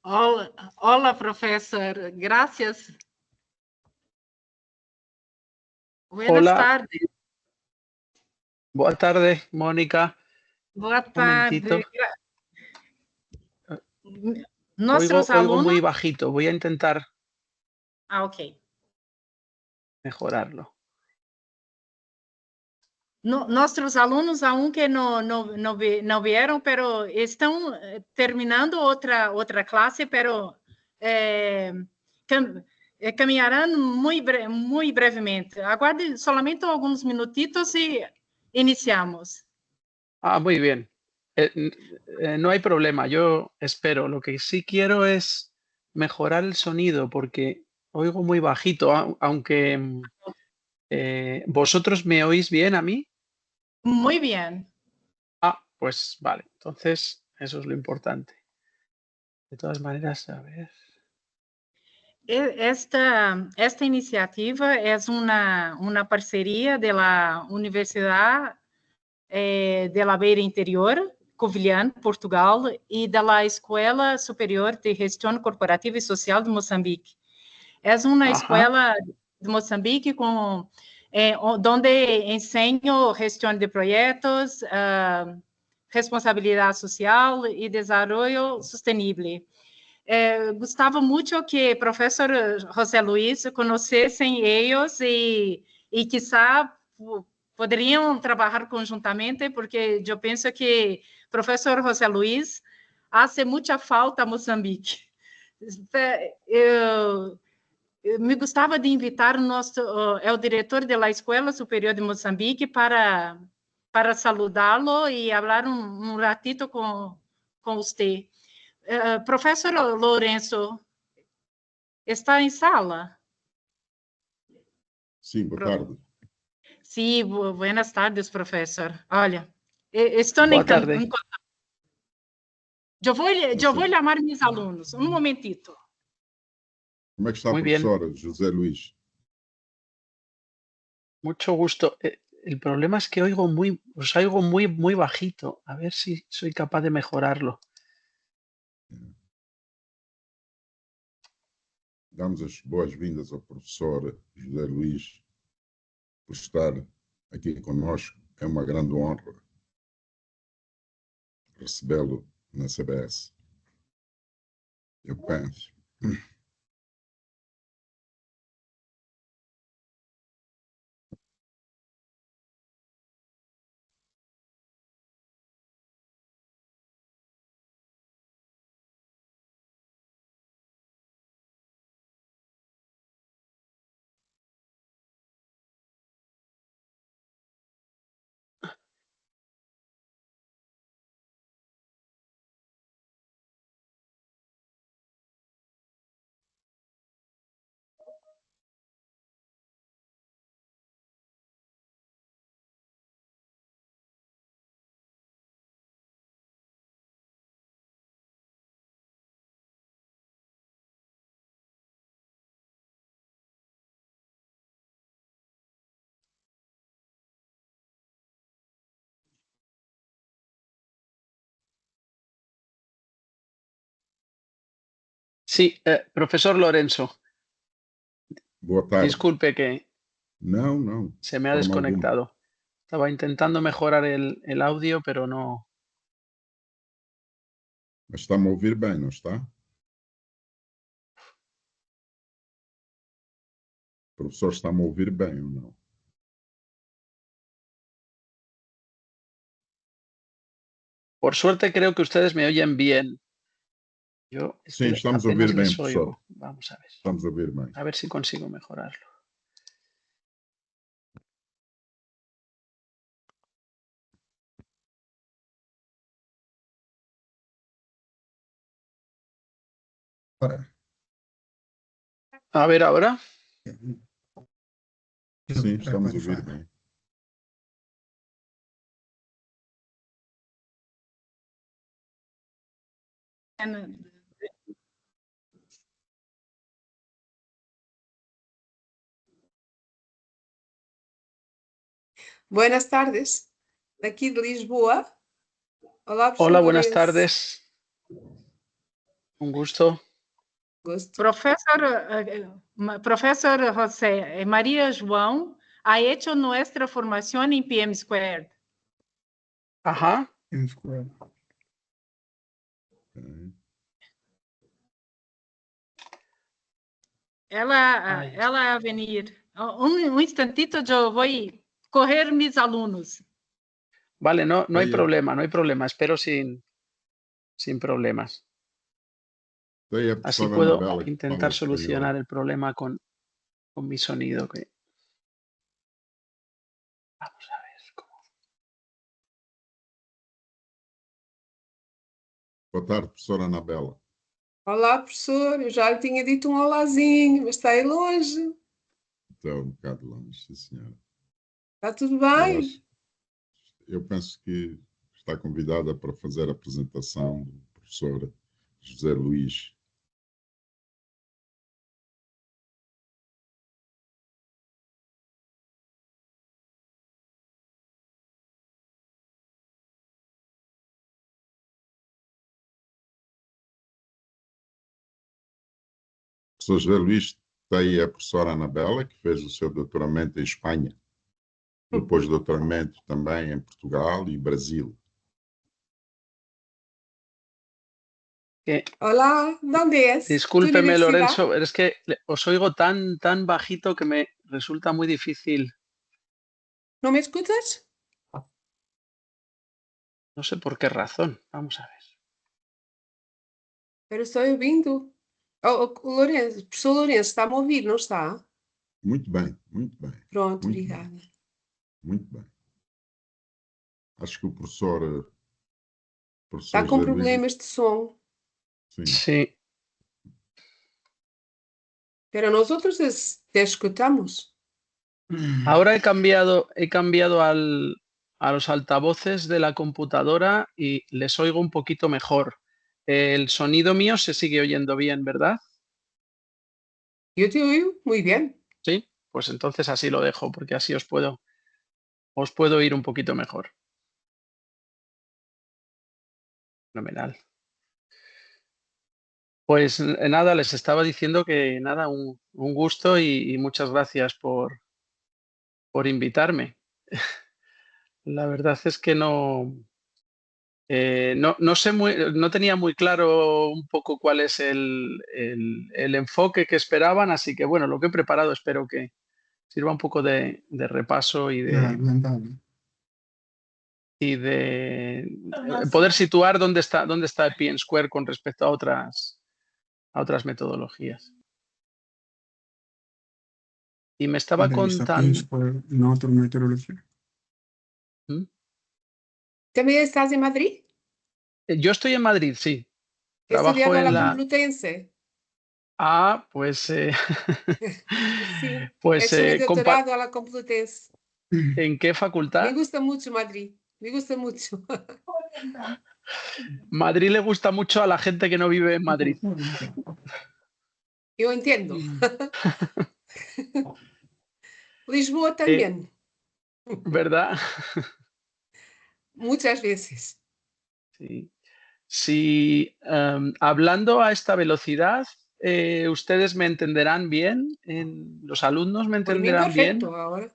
Hola, profesor. Gracias. Buenas Hola, tardes. boa tarde, Mónica. Boa Momentito. tarde. Nuestros Oigo alunos. muy bajito. Voy a intentar Ok. mejorarlo. Nuestros alumnos, aunque no vieron, pero están terminando otra clase, pero caminharán muy brevemente. Aguarde solamente algunos minutitos y iniciamos. Ah, muy bien. No hay problema, yo espero. Lo que sí quiero es mejorar el sonido porque oigo muy bajito, aunque ¿vosotros me oís bien a mí? Muy bien. Ah, pues vale, entonces eso es lo importante. De todas maneras, a ver. Esta iniciativa é uma parceria da Universidade de La Beira Interior, Covilhã, Portugal, e da Escola Superior de Gestão Corporativa e Social de Moçambique. É uma Ajá. escola de Moçambique onde ensino gestão de projetos, responsabilidade social e desenvolvimento sustentável. Gostava muito que o professor José Luís conhecessem eles e quizá poderiam trabalhar conjuntamente, porque eu penso que o professor José Luís faz muita falta a Moçambique. Me gostava de invitar o diretor da Escola Superior de Moçambique para saludá-lo e falar um ratito com você. Professor Lourenço, está em sala? Sim, boa tarde. Sim, buenas tardes, professor. Olha, estou Boa tarde. Eu vou chamar meus alunos. Um momentito. Como é que está, Muy bien. professor José Luís? Mucho gusto. El problema es que os oigo muy bajito. A ver si soy capaz de mejorarlo. Damos as boas-vindas ao professor José Luís por estar aqui conosco. É uma grande honra recebê-lo na CBS. Eu penso. Sí, profesor Lorenzo, Boa tarde. disculpe que Não. se me ha Forma desconectado. Estaba intentando mejorar el audio, pero no. Mas está-me a ouvir bem, não está? O professor está-me a ouvir bem ou não? Por suerte creo que ustedes me oyen bien. Yo Sim, estamos a apenas ouvir bem, les professor. oigo. Vamos a ver. Estamos a ouvir bem. A ver si consigo mejorarlo. A ver ahora. Sim, estamos a ouvir bem. Buenas tardes, daqui de Lisboa. Olá, professor Hola, buenas Lourenço. tardes. Un gusto. Gosto. Profesor José, María João ha hecho nuestra formación en PM Squared. Ajá. Ok. Ela vai venir. Um instantito, eu vou correr mis alunos. Vale, no hay Oye. problema, no hay problema. Espero sin problemas. Tem a Así professora puedo Anabela que intentar fala solucionar espanhol. el problema con mi sonido. Vamos a ver cómo. Boa tarde, professora Anabela. Olá, professor. Eu já lhe tinha dito um olazinho, mas está aí longe. Está um bocado longe, sim, senhora. Está tudo Eu, bem? eu penso que está convidada para fazer a apresentação do professor José Luís. O professor José Luís tem a professora Anabela, que fez o seu doutoramento em Espanha, depois doutoramento também em Portugal e Brasil. Olá, ¿de dónde es? ¿Tu Discúlpeme, universidad? Lorenzo, es que os oigo tan bajito que me resulta muy difícil. ¿No me escuchas? No sé por qué razón. Vamos a ver. Pero estoy ouvindo. Lourenço, professor Lourenço, está-me a ouvir, não está? Muito bem, muito bem. Pronto, Muito obrigada. bem, muito bem. Acho que o professor Está com José Luís, problemas de som. sim, Sí, Pero nosotros te escuchamos. ahora he cambiado a los altavoces de la computadora y les oigo un poquito mejor. El sonido mío se sigue oyendo bien, ¿verdad? Yo te oigo muy bien. Sí, pues entonces así lo dejo, porque así os puedo oír un poquito mejor. Fenomenal. Pues nada, les estaba diciendo que nada, un gusto y muchas gracias por invitarme. La verdad es que no sé no tenía muy claro un poco cuál es el enfoque que esperaban, así que bueno, lo que he preparado espero que sirva un poco de repaso y de poder situar dónde está el PM Square con respecto a otras metodologías. Y me estaba contando. ¿Mm? ¿También estás en Madrid? Yo estoy en Madrid, sí. He Trabajo estudiado a en la la. Complutense. Ah, pues. Sí, he Pues hecho mi doctorado a la Complutense. ¿en qué facultad? Me gusta mucho Madrid, me gusta mucho. Madrid le gusta mucho a la gente que no vive en Madrid. Yo entiendo. Lisboa también. ¿Verdad? Muchas veces. Sí. Si hablando a esta velocidad, ¿ustedes me entenderán bien? ¿Los alumnos me Por mí entenderán bien? perfecto ahora.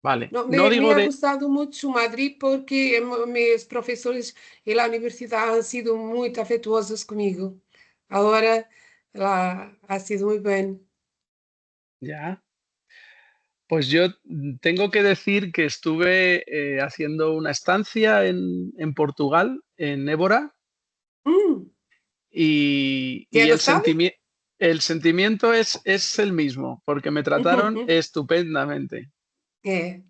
Vale. No, No me digo ha de. gustado mucho Madrid porque mis profesores en la universidad han sido muy afectuosos conmigo. Ahora ha sido muy bien. Ya. Pues yo tengo que decir que estuve haciendo una estancia en Portugal, en Évora, y ¿Te ha gustado? el sentimiento es el mismo, porque me trataron estupendamente.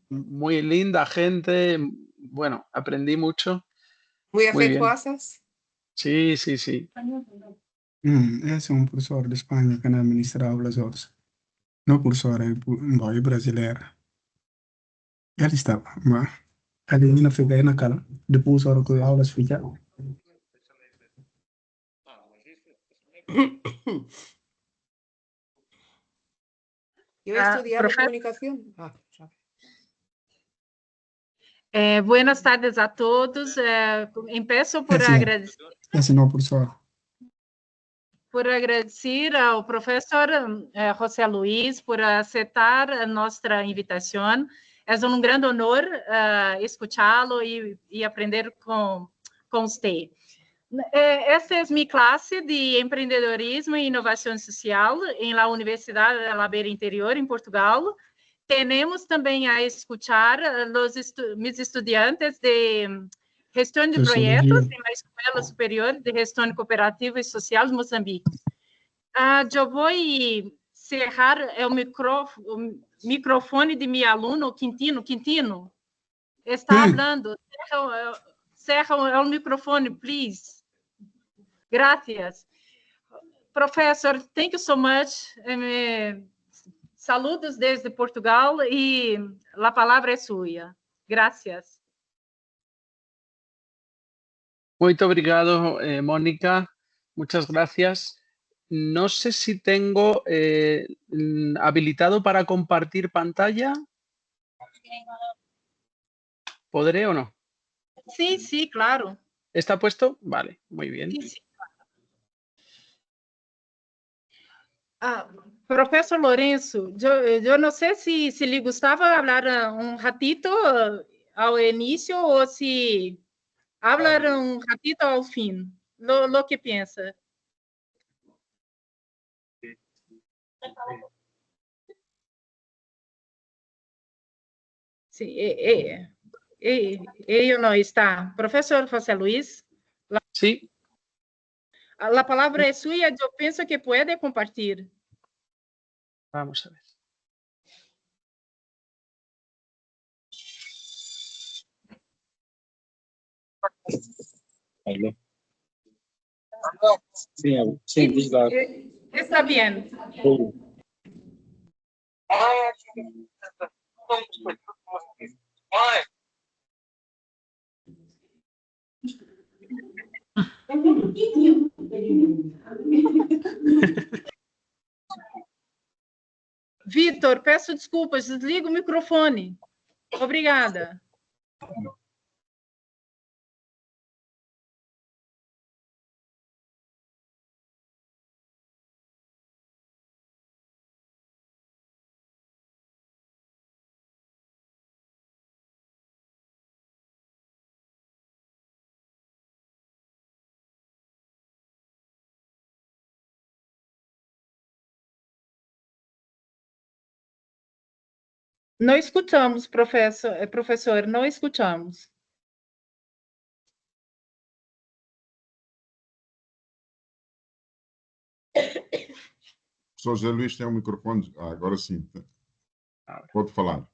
Muy linda gente, bueno, aprendí mucho. Muy Muy bien. afectuosas. Sí, sí, sí. Esse é um professor de Espanha que administra aulas hoje. Não professor, é brasileiro. Ele estava, mas ele ainda fica aí na cara. Depois a hora que aulas ficam. Yo he estudiado Profe- comunicación. Buenas tardes a todos. Empiezo por Esse agradecer. não é professor. por agradecer ao professor José Luis por aceitar a nossa invitação. É um grande honor escutá-lo e aprender com você. Esta é minha classe de empreendedorismo e inovação social em la Universidade da La Beira Interior, em Portugal. Temos também a escutar meus estudantes de gestão de projetos em la Escola Superior de Gestão Cooperativa e Social de Moçambique. Eu vou cerrar o microfone de meu aluno, Quintino. Quintino, está falando. Cerra o microfone, please. Gracias. Professor, thank you so much. Saludos desde Portugal e a palavra é sua. Gracias. Muito obrigado, Mónica. Muchas gracias. No sé si tengo habilitado para compartir pantalla. ¿Podré o no? Sí, sí, claro. ¿Está puesto? Vale, muy bien. Sí, sí. Professor Lourenço, eu não sei se lhe gostava falar ratito ao início ou se falar ratito ao fim. Lo que pensa? Sim, ele não está. Professor José Luis? Sí. A palavra é sua, eu penso que pode compartilhar. Vamos a ver. Sí, Está bien. Vitor, peço desculpas, desliga o microfone. Obrigada. Não escutamos, professor, não escutamos. Professor José Luís tem um microfone. Agora sim. Pode falar.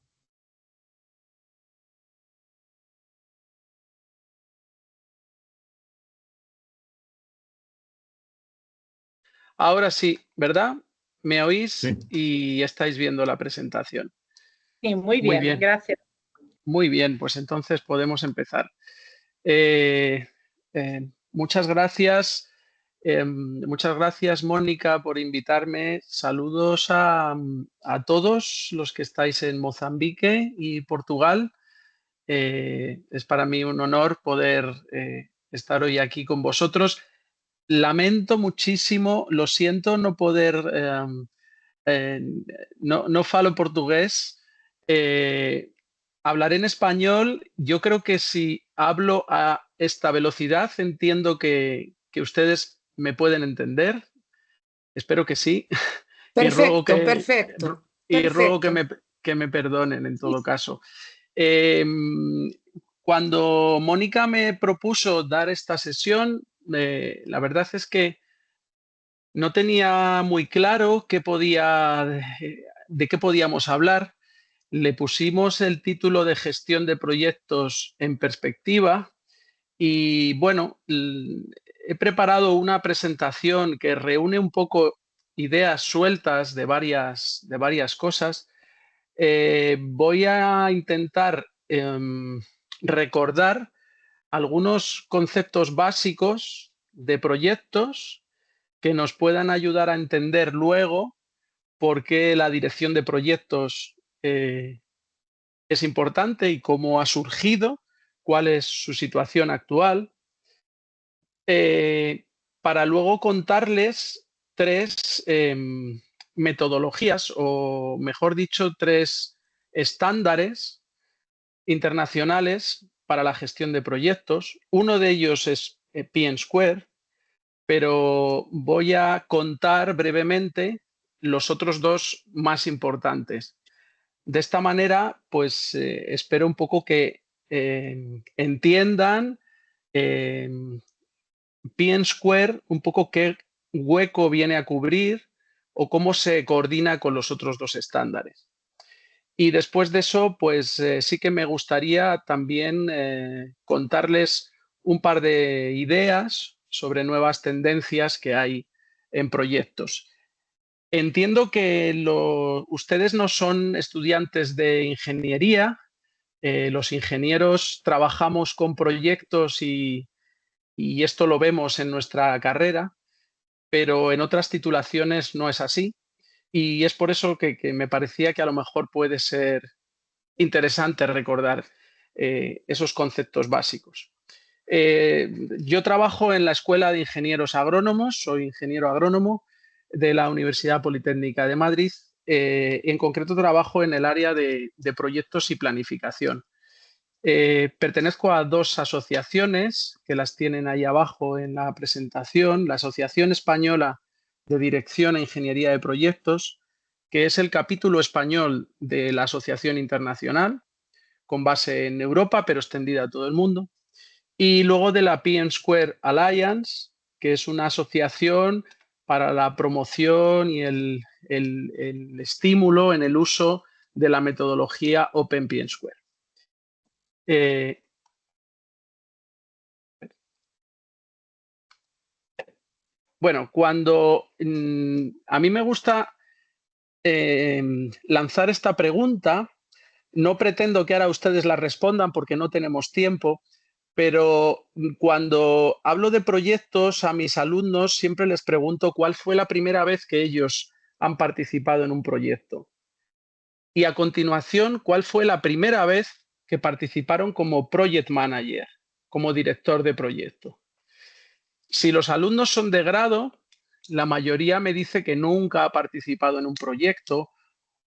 Ahora sí, ¿verdad? ¿Me oís? Sí. Y estáis viendo la presentación. Sí, muy bien, gracias. Muy bien, pues entonces podemos empezar. Muchas gracias. Muchas gracias, Mónica, por invitarme. Saludos a todos los que estáis en Mozambique y Portugal. Es para mí un honor poder estar hoy aquí con vosotros. Lamento muchísimo, lo siento, no poder, no falo portugués. Hablaré en español. Yo creo que si hablo a esta velocidad, entiendo que ustedes me pueden entender. Espero que sí. Perfecto. Y ruego que me perdonen en todo caso. Cuando Mónica me propuso dar esta sesión, la verdad es que no tenía muy claro de qué podíamos hablar. Le pusimos el título de Gestión de Proyectos en Perspectiva y, bueno, he preparado una presentación que reúne un poco ideas sueltas de varias cosas. Voy a intentar recordar algunos conceptos básicos de proyectos que nos puedan ayudar a entender luego por qué la dirección de proyectos es importante y cómo ha surgido, cuál es su situación actual, para luego contarles tres metodologías, o mejor dicho, tres estándares internacionales para la gestión de proyectos. Uno de ellos es P&Square, pero voy a contar brevemente los otros dos más importantes. De esta manera, pues espero un poco que entiendan P&Square, un poco qué hueco viene a cubrir o cómo se coordina con los otros dos estándares. Y después de eso, pues sí que me gustaría también contarles un par de ideas sobre nuevas tendencias que hay en proyectos. Entiendo que ustedes no son estudiantes de ingeniería. Los ingenieros trabajamos con proyectos y esto lo vemos en nuestra carrera, pero en otras titulaciones no es así. Y es por eso que me parecía que a lo mejor puede ser interesante recordar esos conceptos básicos. Yo trabajo en la Escuela de Ingenieros Agrónomos, soy ingeniero agrónomo de la Universidad Politécnica de Madrid. En concreto trabajo en el área de proyectos y planificación. Pertenezco a dos asociaciones que las tienen ahí abajo en la presentación. La Asociación Española de Dirección e Ingeniería de Proyectos, que es el capítulo español de la Asociación Internacional, con base en Europa, pero extendida a todo el mundo. Y luego de la P&Square Alliance, que es una asociación para la promoción y el estímulo en el uso de la metodología Open P&Square. Bueno, cuando a mí me gusta lanzar esta pregunta, no pretendo que ahora ustedes la respondan porque no tenemos tiempo, pero cuando hablo de proyectos a mis alumnos siempre les pregunto cuál fue la primera vez que ellos han participado en un proyecto. Y a continuación, cuál fue la primera vez que participaron como project manager, como director de proyecto. Si los alumnos son de grado, la mayoría me dice que nunca ha participado en un proyecto,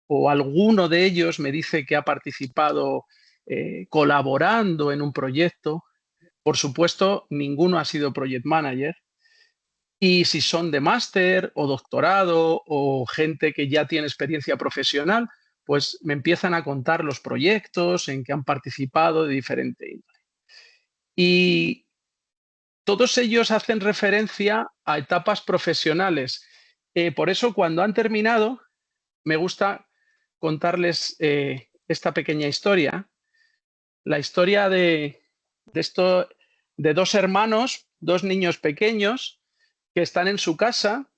o alguno de ellos me dice que ha participado colaborando en un proyecto. Por supuesto, ninguno ha sido project manager. Y si son de máster o doctorado o gente que ya tiene experiencia profesional, pues me empiezan a contar los proyectos en que han participado de diferente índole. Y todos ellos hacen referencia a etapas profesionales. Por eso, cuando han terminado, me gusta contarles esta pequeña historia. La historia de dos hermanos, dos niños pequeños que están en su casa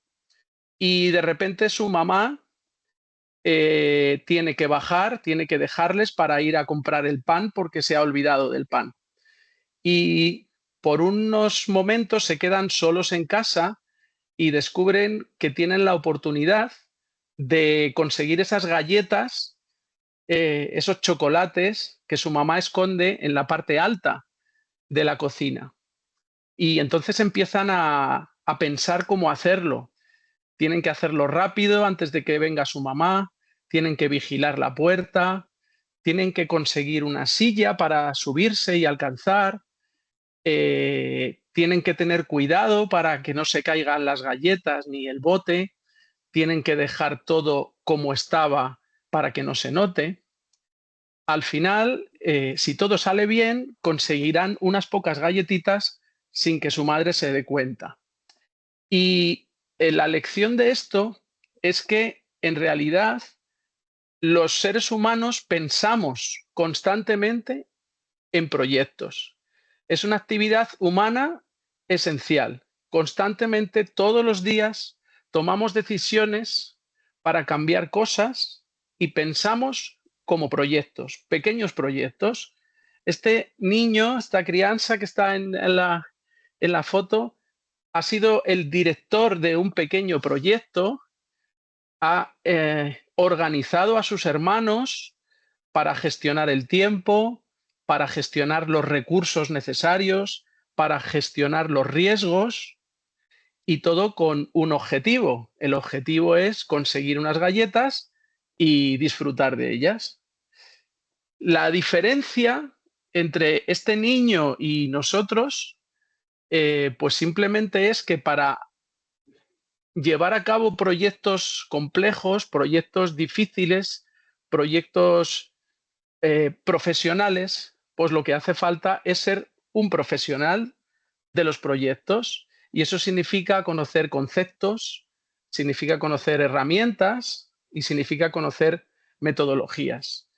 y de repente su mamá tiene que bajar, tiene que dejarles para ir a comprar el pan porque se ha olvidado del pan. Y por unos momentos se quedan solos en casa y descubren que tienen la oportunidad de conseguir esas galletas, esos chocolates que su mamá esconde en la parte alta de la cocina. Y entonces empiezan a pensar cómo hacerlo. Tienen que hacerlo rápido antes de que venga su mamá, tienen que vigilar la puerta, tienen que conseguir una silla para subirse y alcanzar, tienen que tener cuidado para que no se caigan las galletas ni el bote, tienen que dejar todo como estaba para que no se note. Al final, si todo sale bien, conseguirán unas pocas galletitas sin que su madre se dé cuenta. Y la lección de esto es que, en realidad, los seres humanos pensamos constantemente en proyectos. Es una actividad humana esencial. Constantemente, todos los días, tomamos decisiones para cambiar cosas y pensamos como proyectos, pequeños proyectos. Este niño, esta crianza que está en la foto, ha sido el director de un pequeño proyecto, ha organizado a sus hermanos para gestionar el tiempo, para gestionar los recursos necesarios, para gestionar los riesgos. y todo con un objetivo. El objetivo es conseguir unas galletas y disfrutar de ellas. La diferencia entre este niño y nosotros, pues simplemente es que para llevar a cabo proyectos complejos, proyectos difíciles, proyectos profesionales, pues lo que hace falta es ser un profesional de los proyectos, y eso significa conocer conceptos, significa conocer herramientas y significa conocer metodologías.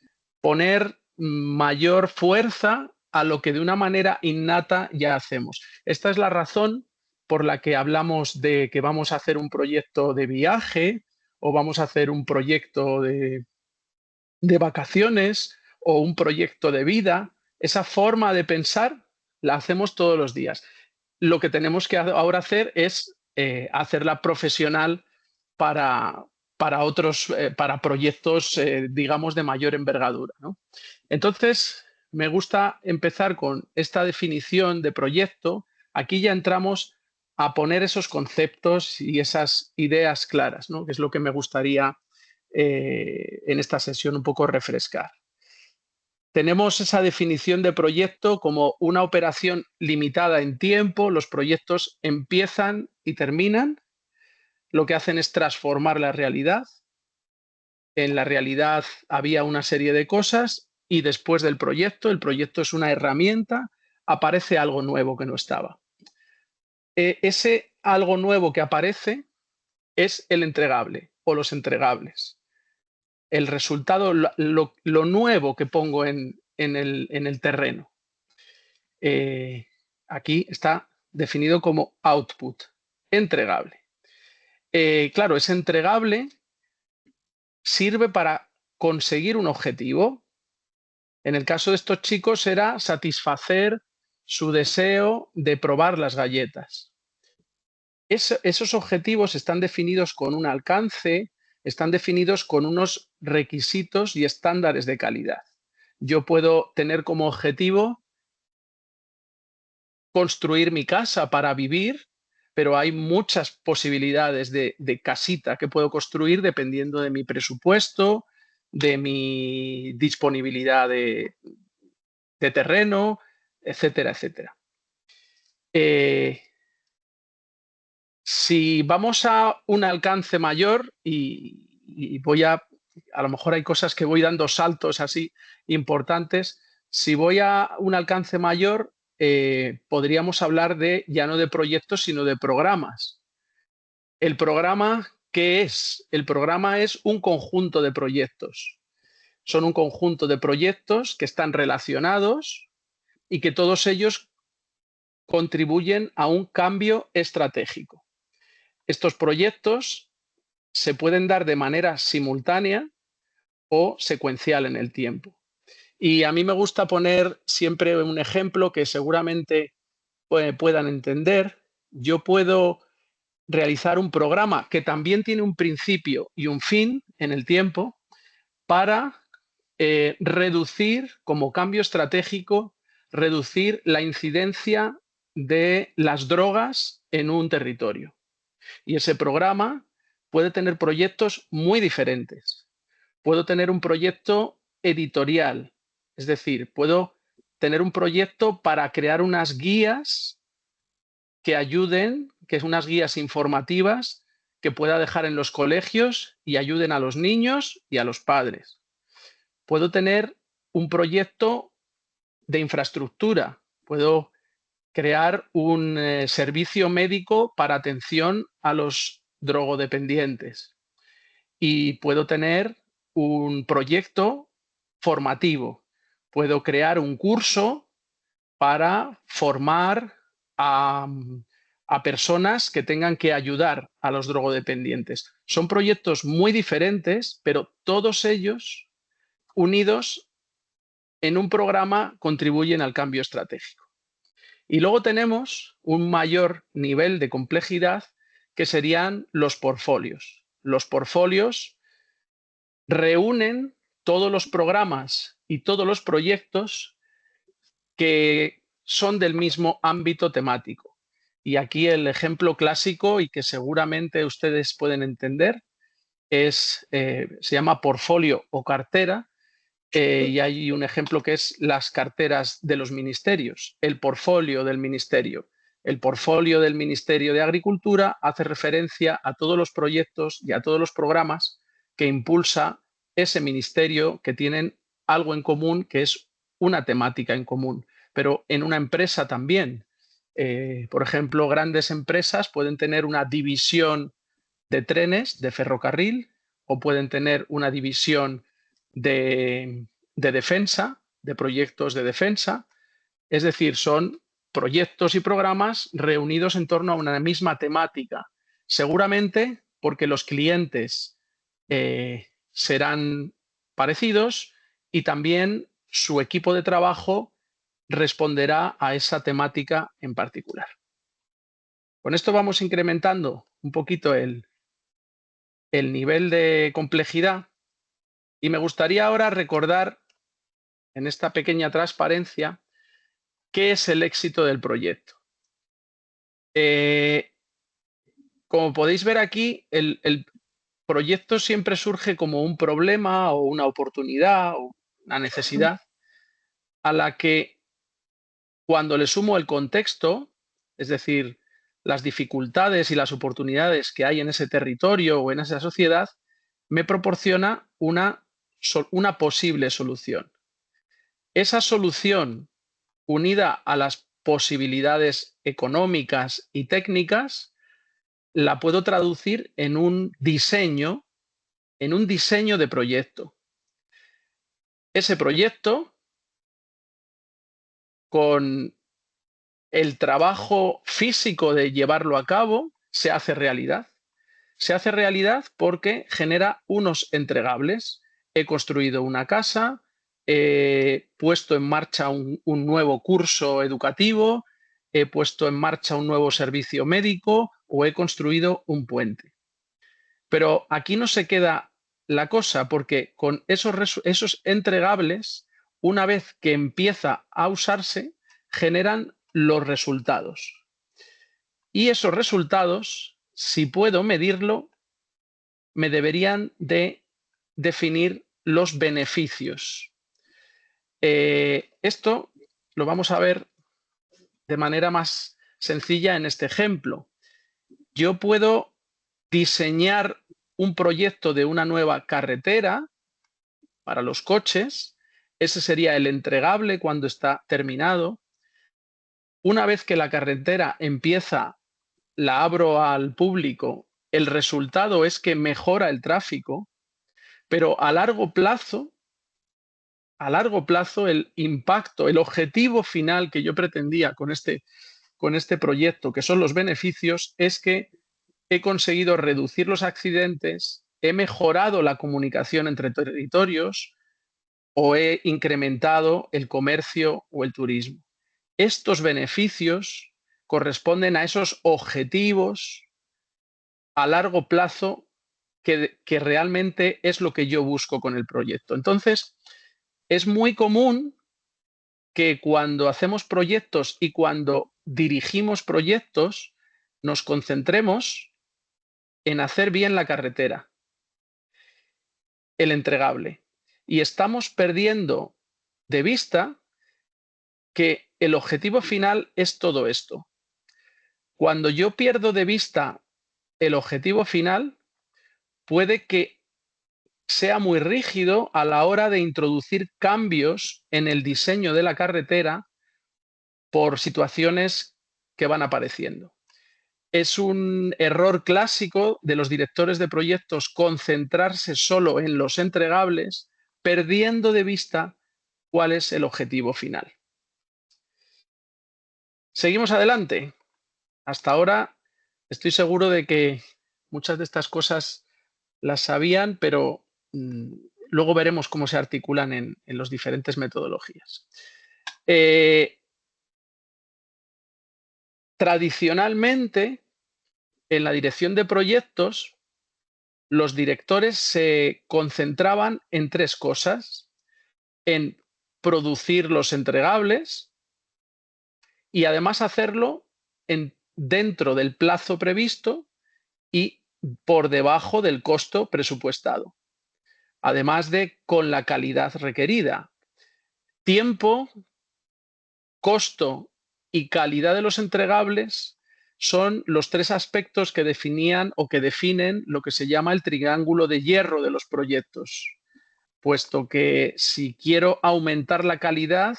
Poner mayor fuerza a lo que de una manera innata ya hacemos. Esta es la razón por la que hablamos de que vamos a hacer un proyecto de viaje o vamos a hacer un proyecto de vacaciones o un proyecto de vida. Esa forma de pensar la hacemos todos los días. Lo que tenemos que ahora hacer es hacerla profesional para proyectos, digamos, de mayor envergadura, ¿no? Entonces, me gusta empezar con esta definición de proyecto. Aquí ya entramos a poner esos conceptos y esas ideas claras, ¿no? Que es lo que me gustaría en esta sesión un poco refrescar. Tenemos esa definición de proyecto como una operación limitada en tiempo. Los proyectos empiezan y terminan. Lo que hacen es transformar la realidad. En la realidad había una serie de cosas y después del proyecto, el proyecto es una herramienta, aparece algo nuevo que no estaba. Ese algo nuevo que aparece es el entregable o los entregables. El resultado, lo nuevo que pongo en el terreno. Aquí está definido como output, entregable. Claro, ese entregable sirve para conseguir un objetivo. En el caso de estos chicos era satisfacer su deseo de probar las galletas. Esos objetivos están definidos con un alcance, están definidos con unos requisitos y estándares de calidad. Yo puedo tener como objetivo construir mi casa para vivir, pero hay muchas posibilidades de casita que puedo construir dependiendo de mi presupuesto, de mi disponibilidad de terreno, etcétera, etcétera. Si vamos a un alcance mayor, y voy a lo mejor hay cosas que voy dando saltos así importantes, si voy a un alcance mayor, podríamos hablar ya no de proyectos, sino de programas. ¿El programa qué es? El programa es un conjunto de proyectos. Son un conjunto de proyectos que están relacionados y que todos ellos contribuyen a un cambio estratégico. Estos proyectos se pueden dar de manera simultánea o secuencial en el tiempo. Y a mí me gusta poner siempre un ejemplo que seguramente puedan entender. Yo puedo realizar un programa que también tiene un principio y un fin en el tiempo para reducir, como cambio estratégico, reducir la incidencia de las drogas en un territorio. Y ese programa puede tener proyectos muy diferentes. Puedo tener un proyecto editorial, es decir, puedo tener un proyecto para crear unas guías que ayuden, que es unas guías informativas que pueda dejar en los colegios y ayuden a los niños y a los padres. Puedo tener un proyecto de infraestructura, puedo crear un servicio médico para atención a los drogodependientes, y puedo tener un proyecto formativo, puedo crear un curso para formar a personas que tengan que ayudar a los drogodependientes. Son proyectos muy diferentes, pero todos ellos unidos en un programa contribuyen al cambio estratégico. Y luego tenemos un mayor nivel de complejidad que serían los portfolios. Los portfolios reúnen todos los programas y todos los proyectos que son del mismo ámbito temático. Y aquí el ejemplo clásico y que seguramente ustedes pueden entender se llama portfolio o cartera, y hay un ejemplo que es las carteras de los ministerios, el portfolio del ministerio. El portfolio del Ministerio de Agricultura hace referencia a todos los proyectos y a todos los programas que impulsa ese ministerio, que tienen algo en común, que es una temática en común. Pero en una empresa también. Por ejemplo, grandes empresas pueden tener una división de trenes, de ferrocarril, o pueden tener una división de defensa, de proyectos de defensa. Es decir, son proyectos y programas reunidos en torno a una misma temática. Seguramente porque los clientes serán parecidos y también su equipo de trabajo responderá a esa temática en particular. Con esto vamos incrementando un poquito el nivel de complejidad y me gustaría ahora recordar en esta pequeña transparencia qué es el éxito del proyecto. Como podéis ver aquí, el proyecto siempre surge como un problema o una oportunidad o una necesidad a la que cuando le sumo el contexto, es decir, las dificultades y las oportunidades que hay en ese territorio o en esa sociedad, me proporciona una posible solución. Esa solución, unida a las posibilidades económicas y técnicas, la puedo traducir en un diseño de proyecto. Ese proyecto, con el trabajo físico de llevarlo a cabo, se hace realidad. Se hace realidad porque genera unos entregables. He construido una casa, he puesto en marcha un nuevo curso educativo, he puesto en marcha un nuevo servicio médico o he construido un puente. Pero aquí no se queda la cosa, porque con esos entregables, una vez que empieza a usarse, generan los resultados. Y esos resultados, si puedo medirlo, me deberían de definir los beneficios. Esto lo vamos a ver de manera más sencilla en este ejemplo. Yo puedo diseñar un proyecto de una nueva carretera para los coches. Ese sería el entregable cuando está terminado. Una vez que la carretera empieza, la abro al público, el resultado es que mejora el tráfico, pero a largo plazo el impacto, el objetivo final que yo pretendía con este proyecto, que son los beneficios, es que he conseguido reducir los accidentes, he mejorado la comunicación entre territorios o he incrementado el comercio o el turismo. Estos beneficios corresponden a esos objetivos a largo plazo que realmente es lo que yo busco con el proyecto. Entonces, es muy común que cuando hacemos proyectos y cuando dirigimos proyectos, nos concentremos en hacer bien la carretera, el entregable. Y estamos perdiendo de vista que el objetivo final es todo esto. Cuando yo pierdo de vista el objetivo final, puede que sea muy rígido a la hora de introducir cambios en el diseño de la carretera por situaciones que van apareciendo. Es un error clásico de los directores de proyectos concentrarse solo en los entregables, perdiendo de vista cuál es el objetivo final. Seguimos adelante. Hasta ahora estoy seguro de que muchas de estas cosas las sabían, pero luego veremos cómo se articulan en las diferentes metodologías. Tradicionalmente, en la dirección de proyectos, los directores se concentraban en tres cosas: en producir los entregables y además hacerlo en dentro del plazo previsto y por debajo del costo presupuestado, además de con la calidad requerida. Tiempo, costo y calidad de los entregables son los tres aspectos que definían o que definen lo que se llama el triángulo de hierro de los proyectos, puesto que si quiero aumentar la calidad,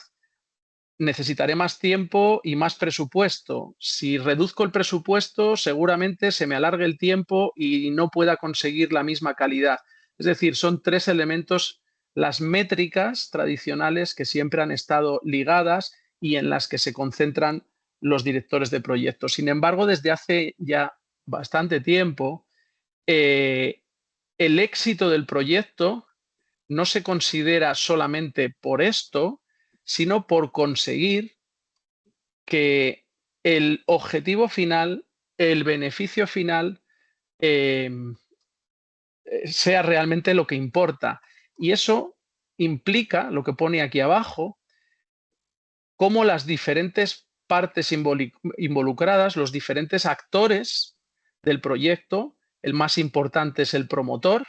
necesitaré más tiempo y más presupuesto. Si reduzco el presupuesto, seguramente se me alargue el tiempo y no pueda conseguir la misma calidad. Es decir, son tres elementos, las métricas tradicionales que siempre han estado ligadas y en las que se concentran los directores de proyectos. Sin embargo, desde hace ya bastante tiempo, el éxito del proyecto no se considera solamente por esto, sino por conseguir que el objetivo final, el beneficio final, sea realmente lo que importa. Y eso implica, lo que pone aquí abajo, cómo las diferentes partes involucradas, los diferentes actores del proyecto, el más importante es el promotor,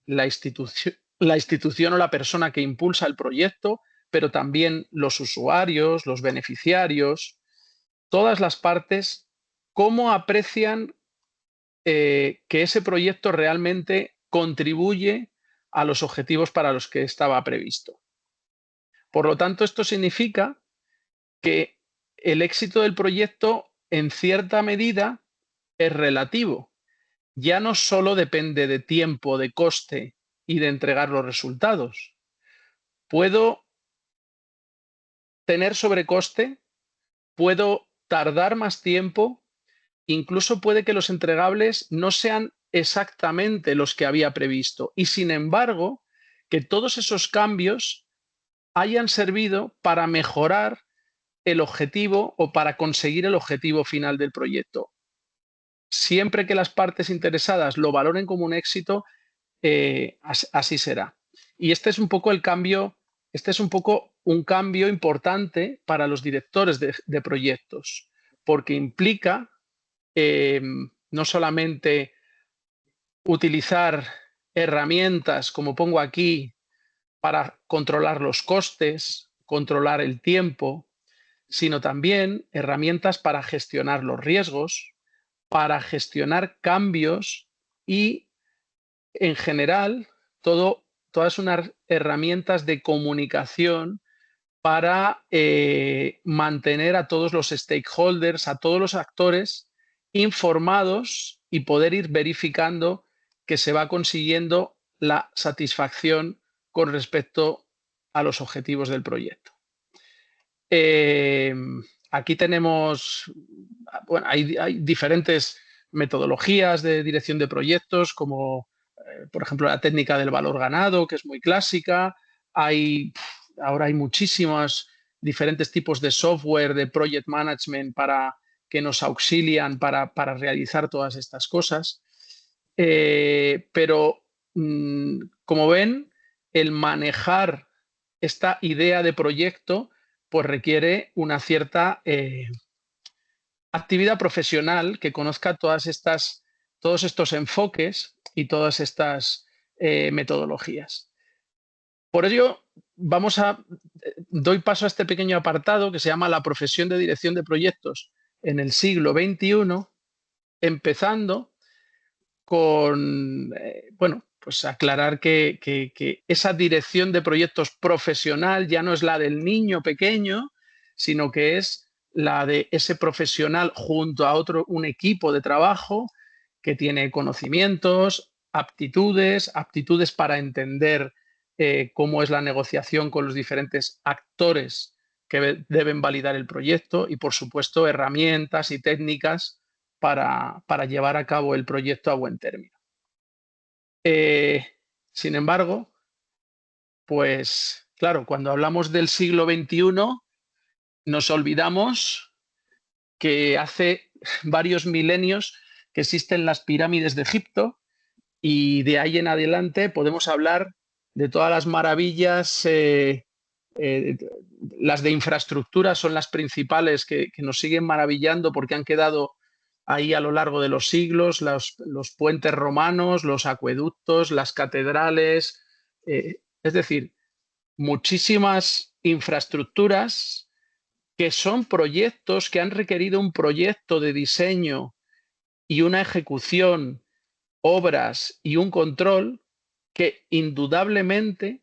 la institución o la persona que impulsa el proyecto, pero también los usuarios, los beneficiarios, todas las partes, cómo aprecian que ese proyecto realmente contribuye a los objetivos para los que estaba previsto. Por lo tanto, esto significa que el éxito del proyecto, en cierta medida, es relativo. Ya no solo depende de tiempo, de coste y de entregar los resultados. Puedo tener sobrecoste, puedo tardar más tiempo, incluso puede que los entregables no sean exactamente los que había previsto y, sin embargo, que todos esos cambios hayan servido para mejorar el objetivo o para conseguir el objetivo final del proyecto. Siempre que las partes interesadas lo valoren como un éxito, así será. Y este es un poco el cambio, este es un poco un cambio importante para los directores de proyectos, porque implica no solamente utilizar herramientas, como pongo aquí, para controlar los costes, controlar el tiempo, sino también herramientas para gestionar los riesgos, para gestionar cambios y, en general, todas unas herramientas de comunicación para mantener a todos los stakeholders, a todos los actores informados y poder ir verificando que se va consiguiendo la satisfacción con respecto a los objetivos del proyecto. Aquí tenemos, bueno, hay diferentes metodologías de dirección de proyectos, como por ejemplo la técnica del valor ganado, que es muy clásica. Ahora hay muchísimos diferentes tipos de software de project management que nos auxilian para realizar todas estas cosas. Pero, como ven, el manejar esta idea de proyecto pues requiere una cierta actividad profesional que conozca todos estos enfoques y todas estas metodologías. Por ello, doy paso a este pequeño apartado que se llama la profesión de dirección de proyectos en el siglo XXI, empezando con, bueno, pues aclarar que esa dirección de proyectos profesional ya no es la del niño pequeño, sino que es la de ese profesional junto a un equipo de trabajo que tiene conocimientos, aptitudes para entender cómo es la negociación con los diferentes actores que deben validar el proyecto y, por supuesto, herramientas y técnicas para llevar a cabo el proyecto a buen término. Sin embargo, pues claro, cuando hablamos del siglo XXI, nos olvidamos que hace varios milenios que existen las pirámides de Egipto y de ahí en adelante podemos hablar de todas las maravillas las de infraestructura son las principales que nos siguen maravillando porque han quedado ahí a lo largo de los siglos, los puentes romanos, los acueductos, las catedrales, es decir, muchísimas infraestructuras que son proyectos que han requerido un proyecto de diseño y una ejecución, obras y un control que indudablemente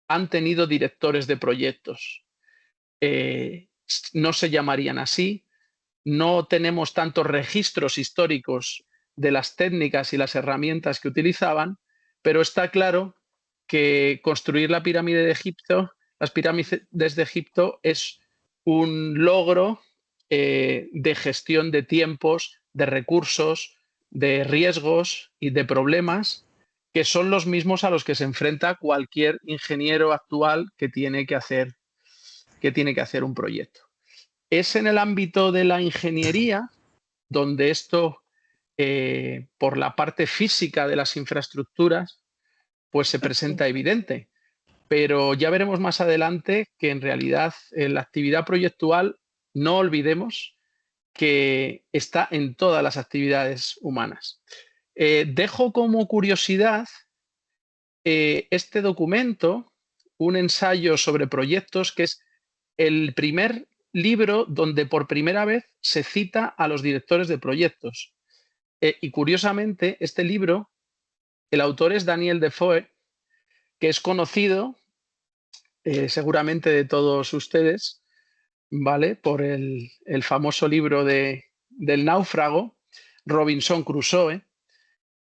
han tenido directores de proyectos. No se llamarían así, no tenemos tantos registros históricos de las técnicas y las herramientas que utilizaban, pero está claro que construir la pirámide de Egipto, las pirámides de Egipto, es un logro de gestión de tiempos, de recursos, de riesgos y de problemas que son los mismos a los que se enfrenta cualquier ingeniero actual que tiene que hacer un proyecto. Es en el ámbito de la ingeniería donde esto, por la parte física de las infraestructuras, pues se presenta evidente. Pero ya veremos más adelante que en realidad la actividad proyectual, no olvidemos que está en todas las actividades humanas. Dejo como curiosidad este documento, un ensayo sobre proyectos, que es el primer libro donde por primera vez se cita a los directores de proyectos. Y curiosamente, este libro, el autor es Daniel Defoe, que es conocido seguramente de todos ustedes, ¿vale? Por el famoso libro del náufrago, Robinson Crusoe.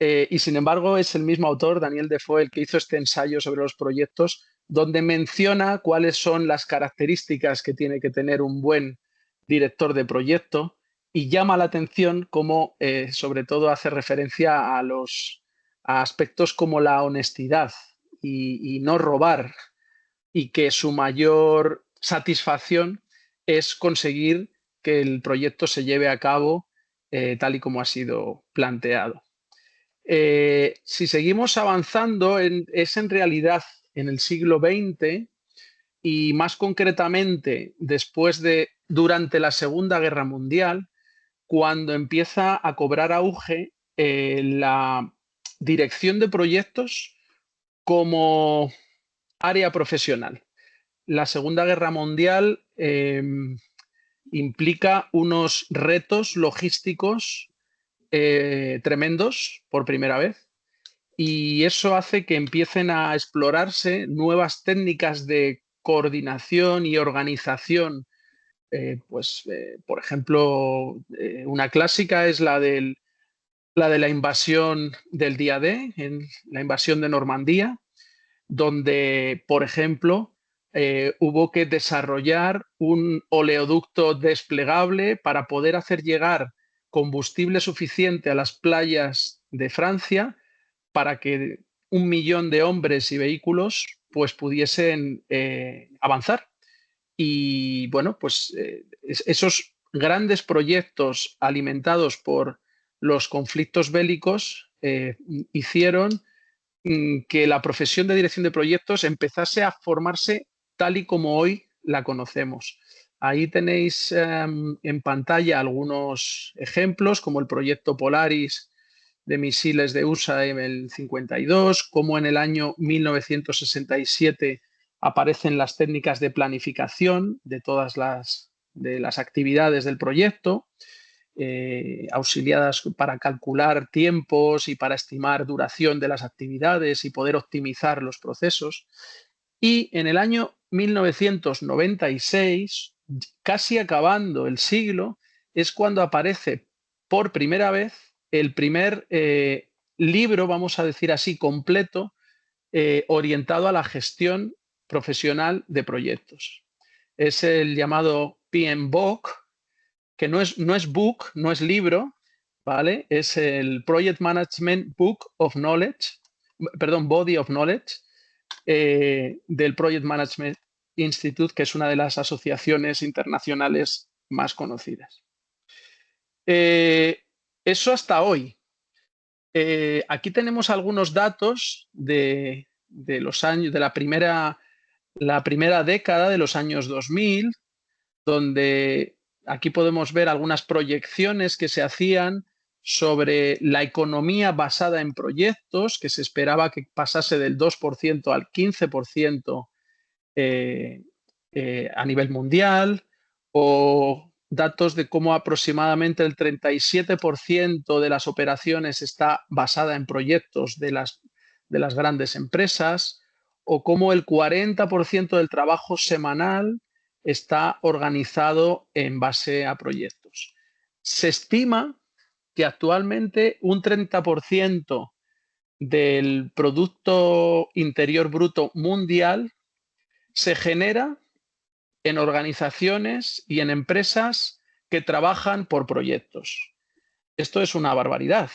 Y sin embargo es el mismo autor, Daniel Defoe, el que hizo este ensayo sobre los proyectos, donde menciona cuáles son las características que tiene que tener un buen director de proyecto y llama la atención cómo sobre todo hace referencia a aspectos como la honestidad y no robar, y que su mayor satisfacción es conseguir que el proyecto se lleve a cabo tal y como ha sido planteado. Si seguimos avanzando, es en realidad en el siglo XX y más concretamente durante la Segunda Guerra Mundial, cuando empieza a cobrar auge la dirección de proyectos como área profesional. La Segunda Guerra Mundial implica unos retos logísticos tremendos por primera vez, y eso hace que empiecen a explorarse nuevas técnicas de coordinación y organización. Por ejemplo, una clásica es la de la invasión del día D, en la invasión de Normandía, donde, por ejemplo, hubo que desarrollar un oleoducto desplegable para poder hacer llegar combustible suficiente a las playas de Francia para que 1 millón de hombres y vehículos pues pudiesen avanzar. Y bueno, pues esos grandes proyectos alimentados por los conflictos bélicos hicieron que la profesión de dirección de proyectos empezase a formarse tal y como hoy la conocemos. Ahí tenéis en pantalla algunos ejemplos, como el proyecto Polaris de misiles de USA en el 52, como en el año 1967 aparecen las técnicas de planificación de todas las actividades del proyecto, auxiliadas para calcular tiempos y para estimar duración de las actividades y poder optimizar los procesos. Y en el año 1996, casi acabando el siglo, es cuando aparece por primera vez el primer libro, vamos a decir así, completo, orientado a la gestión profesional de proyectos. Es el llamado PMBOK, que no es book, no es libro, ¿vale? Es el Project Management Book of Knowledge, perdón, Body of Knowledge, del Project Management Institute, que es una de las asociaciones internacionales más conocidas. Eso hasta hoy. Aquí tenemos algunos datos de los años, de la primera la primera década de los años 2000, donde aquí podemos ver algunas proyecciones que se hacían sobre la economía basada en proyectos, que se esperaba que pasase del 2% al 15% a nivel mundial, o datos de cómo aproximadamente el 37% de las operaciones está basada en proyectos de las grandes empresas, o cómo el 40% del trabajo semanal está organizado en base a proyectos. Se estima que actualmente un 30% del Producto Interior Bruto mundial se genera en organizaciones y en empresas que trabajan por proyectos. Esto es una barbaridad,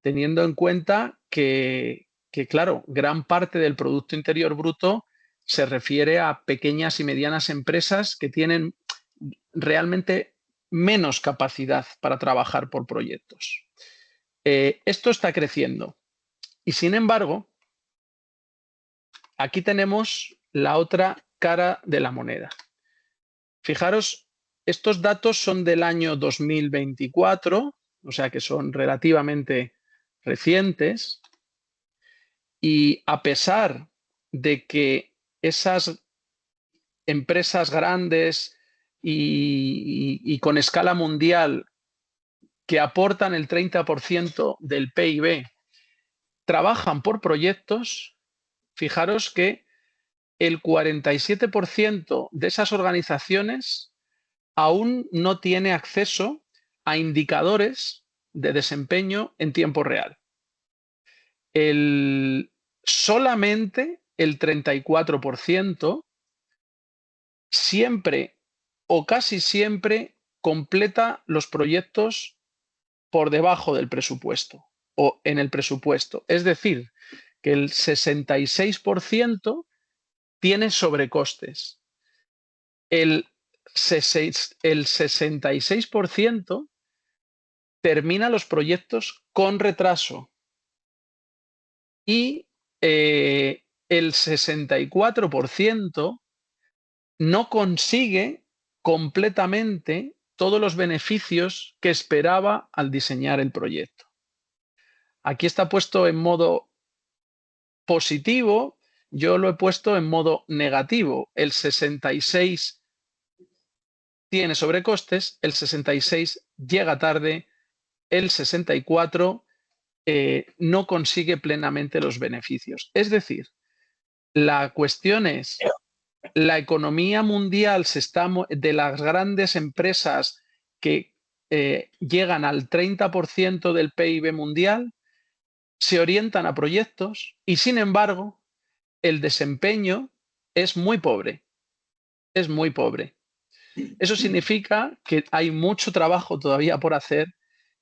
teniendo en cuenta que, claro, gran parte del Producto Interior Bruto se refiere a pequeñas y medianas empresas que tienen realmente menos capacidad para trabajar por proyectos. Esto está creciendo. Y sin embargo, aquí tenemos la otra cara de la moneda. Fijaros, estos datos son del año 2024, o sea que son relativamente recientes, y a pesar de que esas empresas grandes y con escala mundial que aportan el 30% del PIB trabajan por proyectos, fijaros que el 47% de esas organizaciones aún no tiene acceso a indicadores de desempeño en tiempo real. Solamente el 34% siempre o casi siempre completa los proyectos por debajo del presupuesto o en el presupuesto. Es decir, que el 66% tiene sobrecostes. El 66% termina los proyectos con retraso y el 64% no consigue completamente todos los beneficios que esperaba al diseñar el proyecto. Aquí está puesto en modo positivo, yo lo he puesto en modo negativo. El 66 tiene sobrecostes, el 66 llega tarde, el 64 no consigue plenamente los beneficios. Es decir, la cuestión es, la economía mundial de las grandes empresas que llegan al 30% del PIB mundial, se orientan a proyectos y, sin embargo, el desempeño es muy pobre. Es muy pobre. Eso significa que hay mucho trabajo todavía por hacer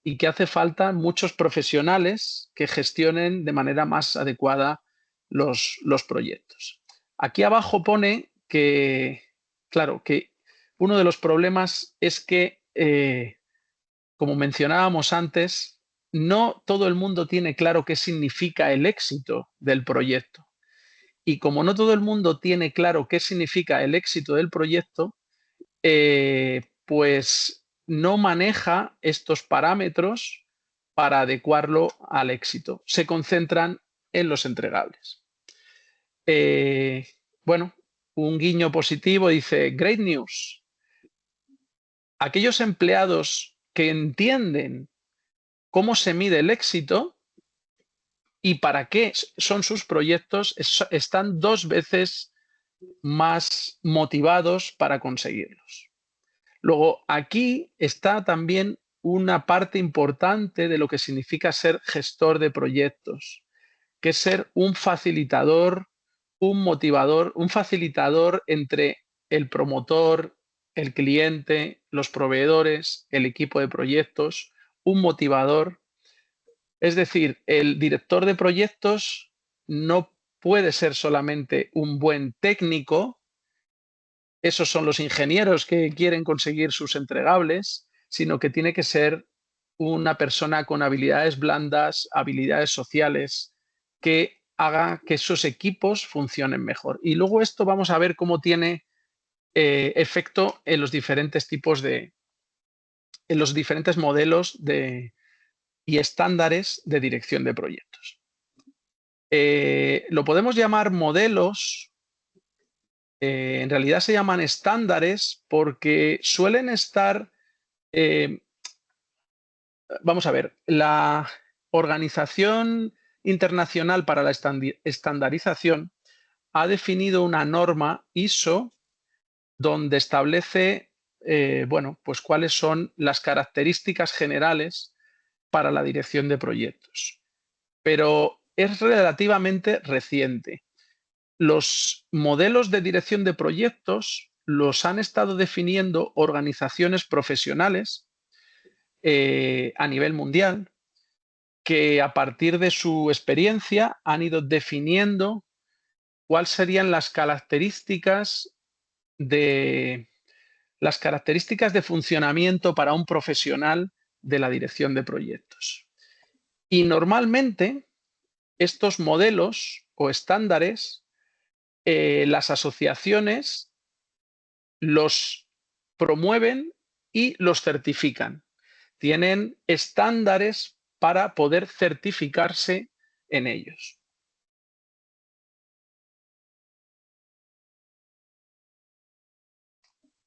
y que hace falta muchos profesionales que gestionen de manera más adecuada los proyectos. Aquí abajo pone que, claro, que uno de los problemas es que, como mencionábamos antes, no todo el mundo tiene claro qué significa el éxito del proyecto. Y como no todo el mundo tiene claro qué significa el éxito del proyecto, pues no maneja estos parámetros para adecuarlo al éxito. Se concentran en los entregables. Bueno, un guiño positivo dice, great news. Aquellos empleados que entienden cómo se mide el éxito y para qué son sus proyectos están 2 veces más motivados para conseguirlos. Luego, aquí está también una parte importante de lo que significa ser gestor de proyectos, que es ser un facilitador, un motivador, un facilitador entre el promotor, el cliente, los proveedores, el equipo de proyectos, un motivador. Es decir, el director de proyectos no puede ser solamente un buen técnico, esos son los ingenieros que quieren conseguir sus entregables, sino que tiene que ser una persona con habilidades blandas, habilidades sociales, que haga que esos equipos funcionen mejor. Y luego esto vamos a ver cómo tiene efecto en los diferentes tipos en los diferentes modelos y estándares de dirección de proyectos. Lo podemos llamar modelos, en realidad se llaman estándares porque suelen estar, vamos a ver, la Organización Internacional para la Estandarización ha definido una norma ISO donde establece, bueno, pues cuáles son las características generales para la dirección de proyectos. Pero es relativamente reciente. Los modelos de dirección de proyectos los han estado definiendo organizaciones profesionales a nivel mundial que a partir de su experiencia han ido definiendo cuáles serían las características de funcionamiento para un profesional de la dirección de proyectos. Y normalmente estos modelos o estándares, las asociaciones los promueven y los certifican. Tienen estándares para poder certificarse en ellos.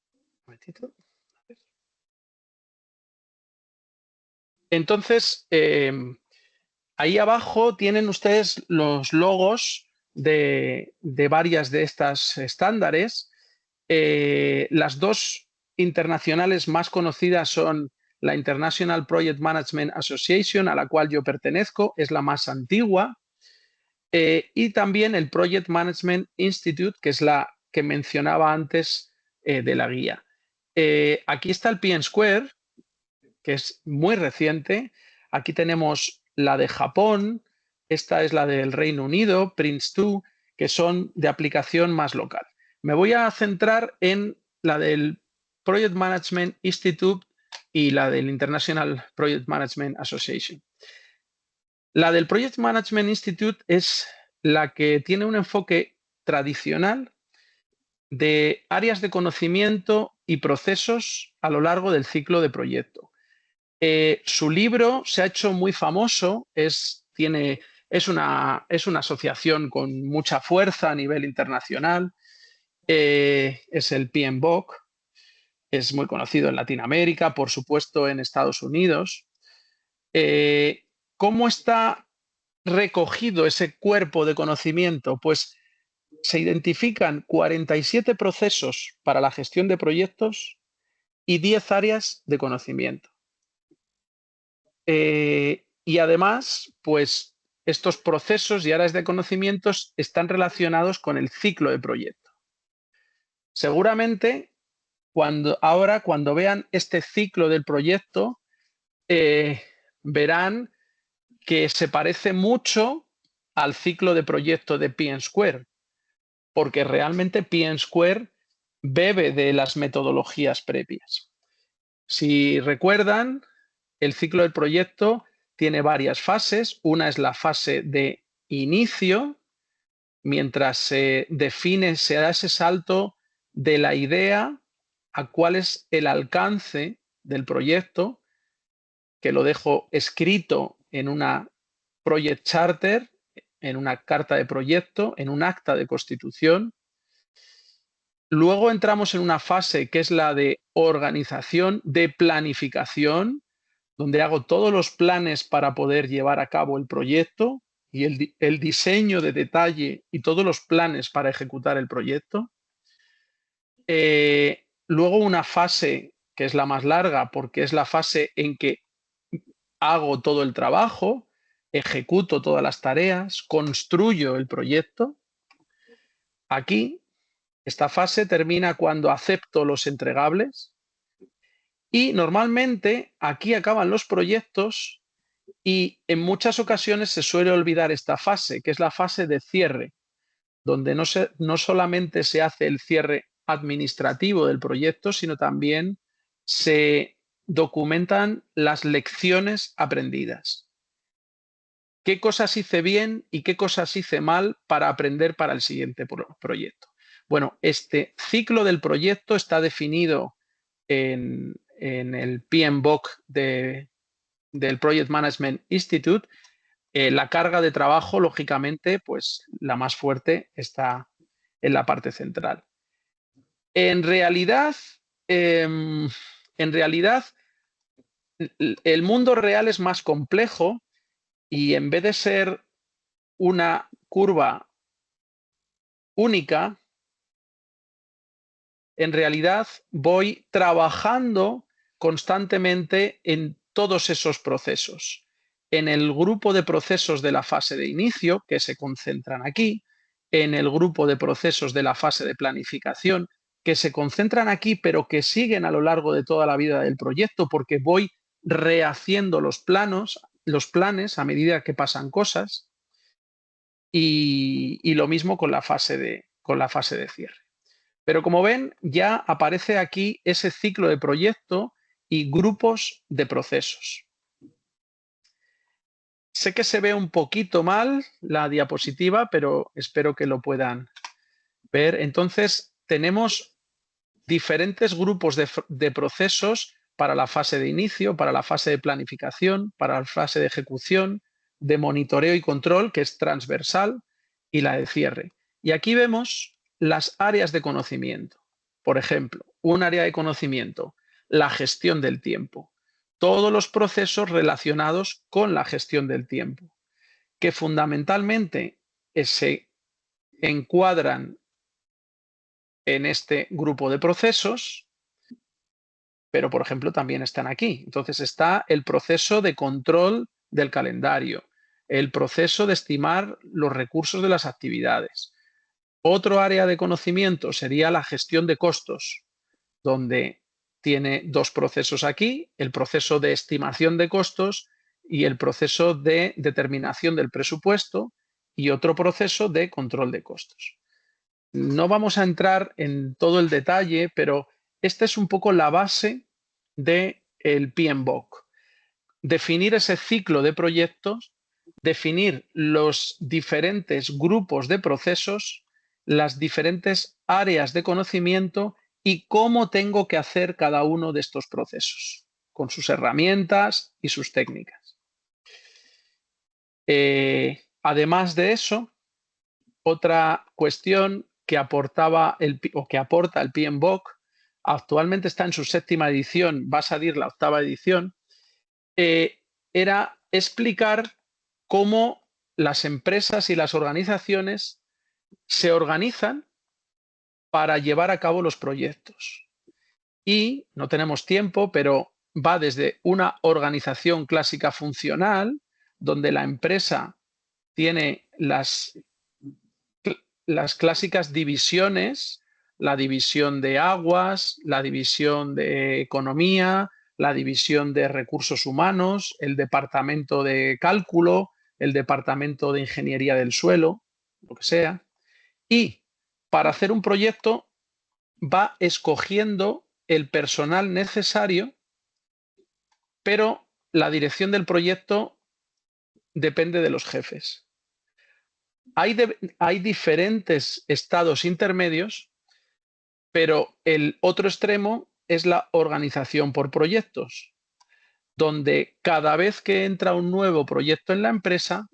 Un momentito. Entonces, ahí abajo tienen ustedes los logos de varias de estas estándares. Las dos internacionales más conocidas son la International Project Management Association, a la cual yo pertenezco, es la más antigua, y también el Project Management Institute, que es la que mencionaba antes de la guía. Aquí está el P&Square, que es muy reciente. Aquí tenemos la de Japón, esta es la del Reino Unido, Prince2, que son de aplicación más local. Me voy a centrar en la del Project Management Institute y la del International Project Management Association. La del Project Management Institute es la que tiene un enfoque tradicional de áreas de conocimiento y procesos a lo largo del ciclo de proyecto. Su libro se ha hecho muy famoso, es una asociación con mucha fuerza a nivel internacional, es el PMBOK, es muy conocido en Latinoamérica, por supuesto en Estados Unidos. ¿Cómo está recogido ese cuerpo de conocimiento? Pues se identifican 47 procesos para la gestión de proyectos y 10 áreas de conocimiento. Y además, pues estos procesos y áreas de conocimientos están relacionados con el ciclo de proyecto. Seguramente, cuando vean este ciclo del proyecto, verán que se parece mucho al ciclo de proyecto de P&Square, porque realmente P&Square bebe de las metodologías previas. Si recuerdan, el ciclo del proyecto tiene varias fases. Una es la fase de inicio, mientras se define, se da ese salto de la idea a cuál es el alcance del proyecto, que lo dejo escrito en una Project Charter, en una carta de proyecto, en un acta de constitución. Luego entramos en una fase que es la de organización, de planificación, donde hago todos los planes para poder llevar a cabo el proyecto y el diseño de detalle y todos los planes para ejecutar el proyecto. Luego una fase que es la más larga, porque es la fase en que hago todo el trabajo, ejecuto todas las tareas, construyo el proyecto. Aquí, esta fase termina cuando acepto los entregables. Y normalmente aquí acaban los proyectos y en muchas ocasiones se suele olvidar esta fase, que es la fase de cierre, donde no solamente se hace el cierre administrativo del proyecto, sino también se documentan las lecciones aprendidas. qué cosas hice bien y qué cosas hice mal para aprender para el siguiente proyecto. Bueno, este ciclo del proyecto está definido en el PMBOK del Project Management Institute. La carga de trabajo, lógicamente, pues la más fuerte está en la parte central. En realidad, el mundo real es más complejo y en vez de ser una curva única, en realidad voy trabajando constantemente en todos esos procesos. En el grupo de procesos de la fase de inicio, que se concentran aquí, en el grupo de procesos de la fase de planificación, que se concentran aquí, pero que siguen a lo largo de toda la vida del proyecto, porque voy rehaciendo los planes a medida que pasan cosas, y lo mismo con la fase de cierre. Pero como ven, ya aparece aquí ese ciclo de proyecto y grupos de procesos. Sé que se ve un poquito mal la diapositiva, pero espero que lo puedan ver. Entonces, tenemos diferentes grupos de procesos para la fase de inicio, para la fase de planificación, para la fase de ejecución, de monitoreo y control, que es transversal, y la de cierre. Y aquí vemos las áreas de conocimiento. Por ejemplo, un área de conocimiento, la gestión del tiempo. Todos los procesos relacionados con la gestión del tiempo, que fundamentalmente se encuadran en este grupo de procesos, pero por ejemplo también están aquí. Entonces está el proceso de control del calendario, el proceso de estimar los recursos de las actividades. Otro área de conocimiento sería la gestión de costos, donde tiene dos procesos aquí, el proceso de estimación de costos y el proceso de determinación del presupuesto, y otro proceso de control de costos. No vamos a entrar en todo el detalle, pero esta es un poco la base del PMBOK. Definir ese ciclo de proyectos, definir los diferentes grupos de procesos, las diferentes áreas de conocimiento y cómo tengo que hacer cada uno de estos procesos, con sus herramientas y sus técnicas. Además de eso, otra cuestión que aporta el PMBOK, actualmente está en su 7ª edición, va a salir la 8ª edición, era explicar cómo las empresas y las organizaciones se organizan para llevar a cabo los proyectos. Y no tenemos tiempo, pero va desde una organización clásica funcional, donde la empresa tiene las clásicas divisiones, la división de aguas, la división de economía, la división de recursos humanos, el departamento de cálculo, el departamento de ingeniería del suelo, lo que sea. Y para hacer un proyecto va escogiendo el personal necesario, pero la dirección del proyecto depende de los jefes. Hay diferentes estados intermedios, pero el otro extremo es la organización por proyectos, donde cada vez que entra un nuevo proyecto en la empresa,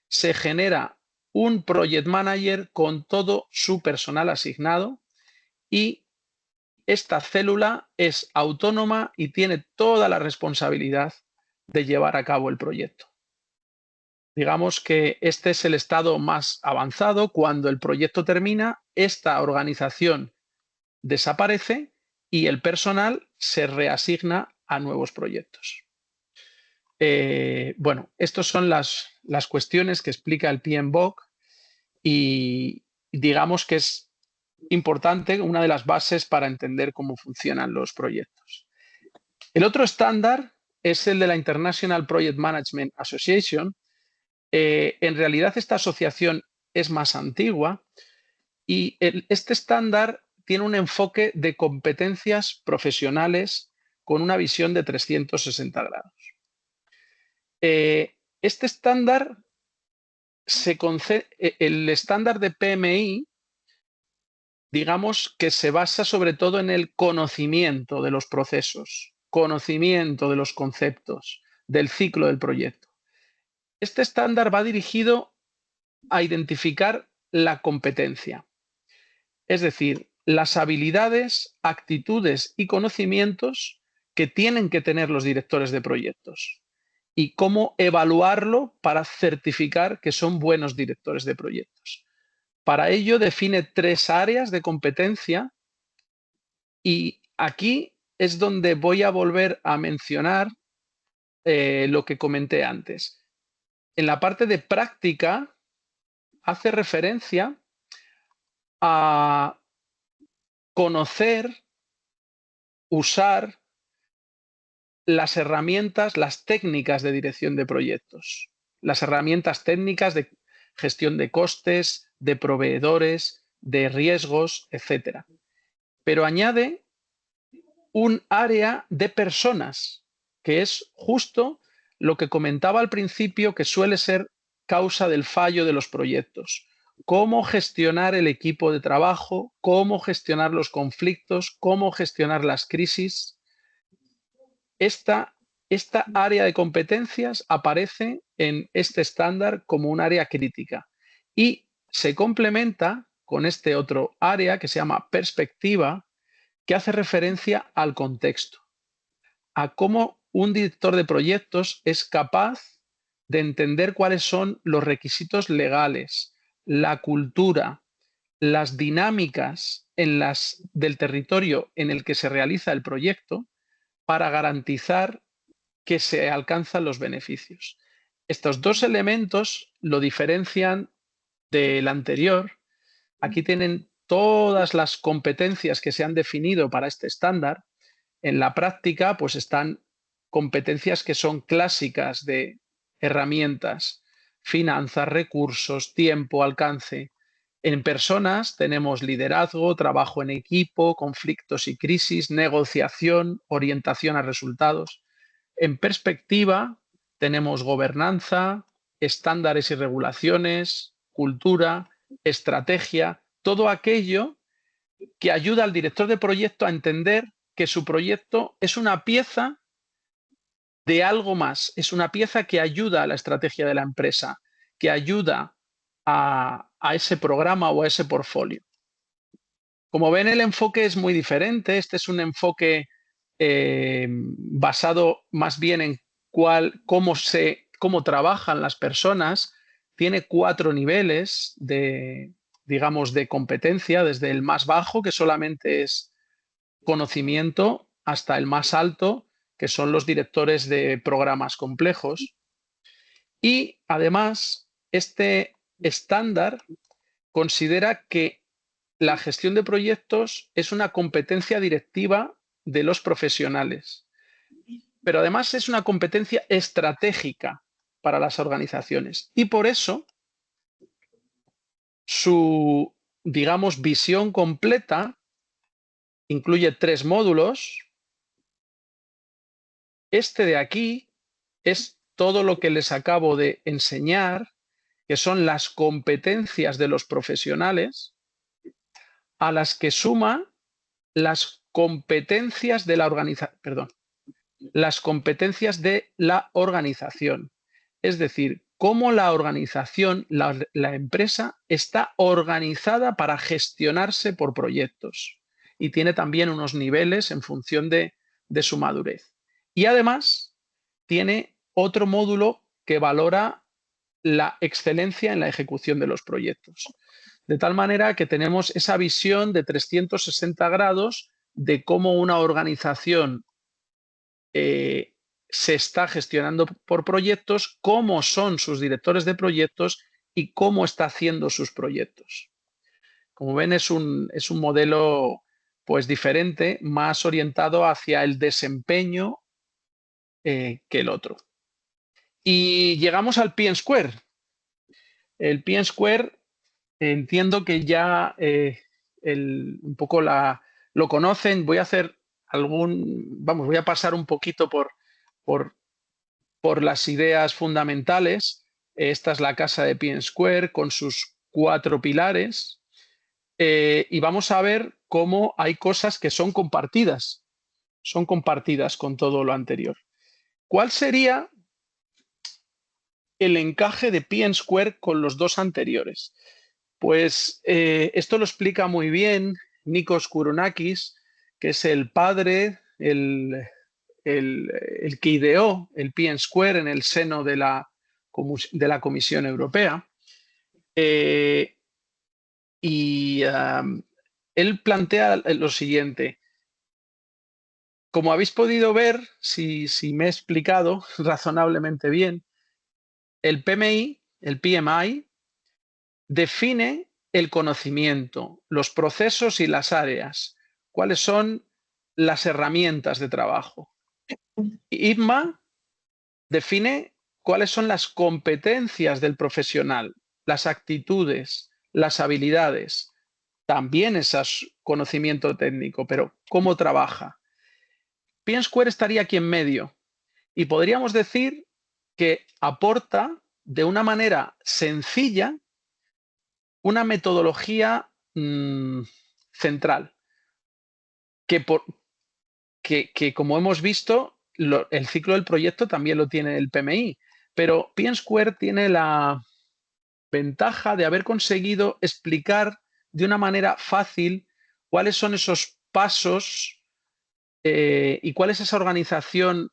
se genera un project manager con todo su personal asignado, y esta célula es autónoma y tiene toda la responsabilidad de llevar a cabo el proyecto. Digamos que este es el estado más avanzado. Cuando el proyecto termina, esta organización desaparece y el personal se reasigna a nuevos proyectos. Bueno, estas son las cuestiones que explica el PMBOK, y digamos que es importante, una de las bases para entender cómo funcionan los proyectos. El otro estándar es el de la International Project Management Association. En realidad esta asociación es más antigua y este estándar tiene un enfoque de competencias profesionales con una visión de 360 grados. Este estándar el estándar de PMI, digamos que se basa sobre todo en el conocimiento de los procesos, conocimiento de los conceptos, del ciclo del proyecto. Este estándar va dirigido a identificar la competencia, es decir, las habilidades, actitudes y conocimientos que tienen que tener los directores de proyectos y cómo evaluarlo para certificar que son buenos directores de proyectos. Para ello define 3 áreas de competencia y aquí es donde voy a volver a mencionar lo que comenté antes. En la parte de práctica hace referencia a conocer, usar las herramientas, las técnicas de dirección de proyectos, las herramientas técnicas de gestión de costes, de proveedores, de riesgos, etc. Pero añade un área de personas, que es justo lo que comentaba al principio, que suele ser causa del fallo de los proyectos. Cómo gestionar el equipo de trabajo, cómo gestionar los conflictos, cómo gestionar las crisis. Esta área de competencias aparece en este estándar como un área crítica y se complementa con este otro área que se llama perspectiva, que hace referencia al contexto, a cómo un director de proyectos es capaz de entender cuáles son los requisitos legales, la cultura, las dinámicas del territorio en el que se realiza el proyecto para garantizar que se alcanzan los beneficios. Estos 2 elementos lo diferencian del anterior. Aquí tienen todas las competencias que se han definido para este estándar. En la práctica, pues están competencias que son clásicas de herramientas, finanzas, recursos, tiempo, alcance. En personas tenemos liderazgo, trabajo en equipo, conflictos y crisis, negociación, orientación a resultados. En perspectiva tenemos gobernanza, estándares y regulaciones, cultura, estrategia, todo aquello que ayuda al director de proyecto a entender que su proyecto es una pieza de algo más, es una pieza que ayuda a la estrategia de la empresa, que ayuda a ese programa o a ese portfolio. Como ven, el enfoque es muy diferente. Este es un enfoque basado más bien en cómo trabajan las personas. Tiene 4 niveles de competencia, desde el más bajo, que solamente es conocimiento, hasta el más alto, que son los directores de programas complejos. Y además, este estándar considera que la gestión de proyectos es una competencia directiva de los profesionales, pero además es una competencia estratégica para las organizaciones. Y por eso su, visión completa incluye 3 módulos. Este de aquí es todo lo que les acabo de enseñar, que son las competencias de los profesionales, a las que suma las competencias de la organización, Es decir, cómo la organización, la empresa, está organizada para gestionarse por proyectos. Y tiene también unos niveles en función de su madurez. Y además tiene otro módulo que valora la excelencia en la ejecución de los proyectos. De tal manera que tenemos esa visión de 360 grados de cómo una organización se está gestionando por proyectos, cómo son sus directores de proyectos y cómo está haciendo sus proyectos. Como ven, es un modelo pues diferente, más orientado hacia el desempeño que el otro. Y llegamos al P&Square. El P&Square entiendo que ya un poco lo conocen. Voy a hacer voy a pasar un poquito por las ideas fundamentales. Esta es la casa de P&Square con sus 4 pilares. Y vamos a ver cómo hay cosas que son compartidas con todo lo anterior. ¿Cuál sería el encaje de P&Square con los 2 anteriores? Pues esto lo explica muy bien Nikos Kourounakis, que es el padre, el que ideó el P&Square en el seno de la Comisión Europea. Él plantea lo siguiente. Como habéis podido ver, si me he explicado razonablemente bien, el PMI, define el conocimiento, los procesos y las áreas, cuáles son las herramientas de trabajo. ITMA define cuáles son las competencias del profesional, las actitudes, las habilidades, también ese conocimiento técnico, pero cómo trabaja. P&Square estaría aquí en medio y podríamos decir que aporta de una manera sencilla una metodología central, que como hemos visto, el ciclo del proyecto también lo tiene el PMI, pero P&Square tiene la ventaja de haber conseguido explicar de una manera fácil cuáles son esos pasos y cuál es esa organización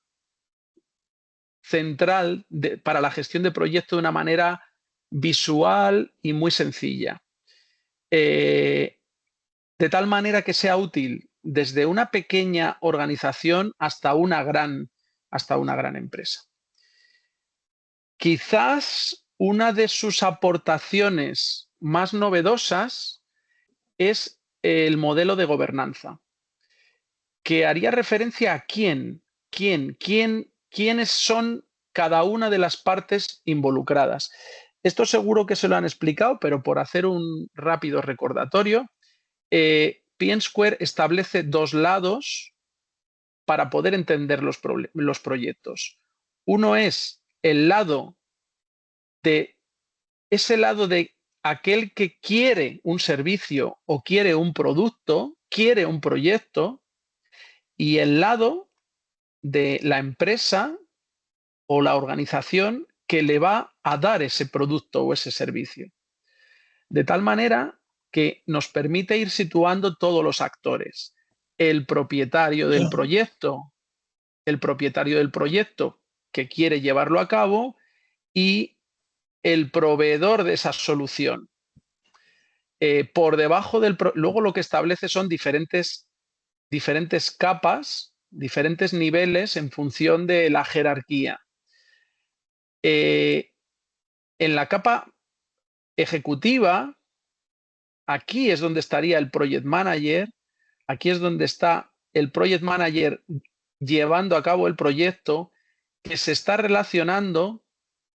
central para la gestión de proyecto de una manera visual y muy sencilla. De tal manera que sea útil desde una pequeña organización hasta una gran empresa. Quizás una de sus aportaciones más novedosas es el modelo de gobernanza, que haría referencia a quiénes son cada una de las partes involucradas. Esto seguro que se lo han explicado, pero por hacer un rápido recordatorio, P&Square establece 2 lados para poder entender los proyectos. Uno es el lado de aquel que quiere un servicio o quiere un producto, quiere un proyecto, y el lado de la empresa o la organización que le va a dar ese producto o ese servicio. De tal manera que nos permite ir situando todos los actores. El propietario del proyecto que quiere llevarlo a cabo y el proveedor de esa solución. Por debajo luego lo que establece son diferentes capas, diferentes niveles en función de la jerarquía. En la capa ejecutiva, aquí es donde estaría el project manager, aquí es donde está el project manager llevando a cabo el proyecto, que se está relacionando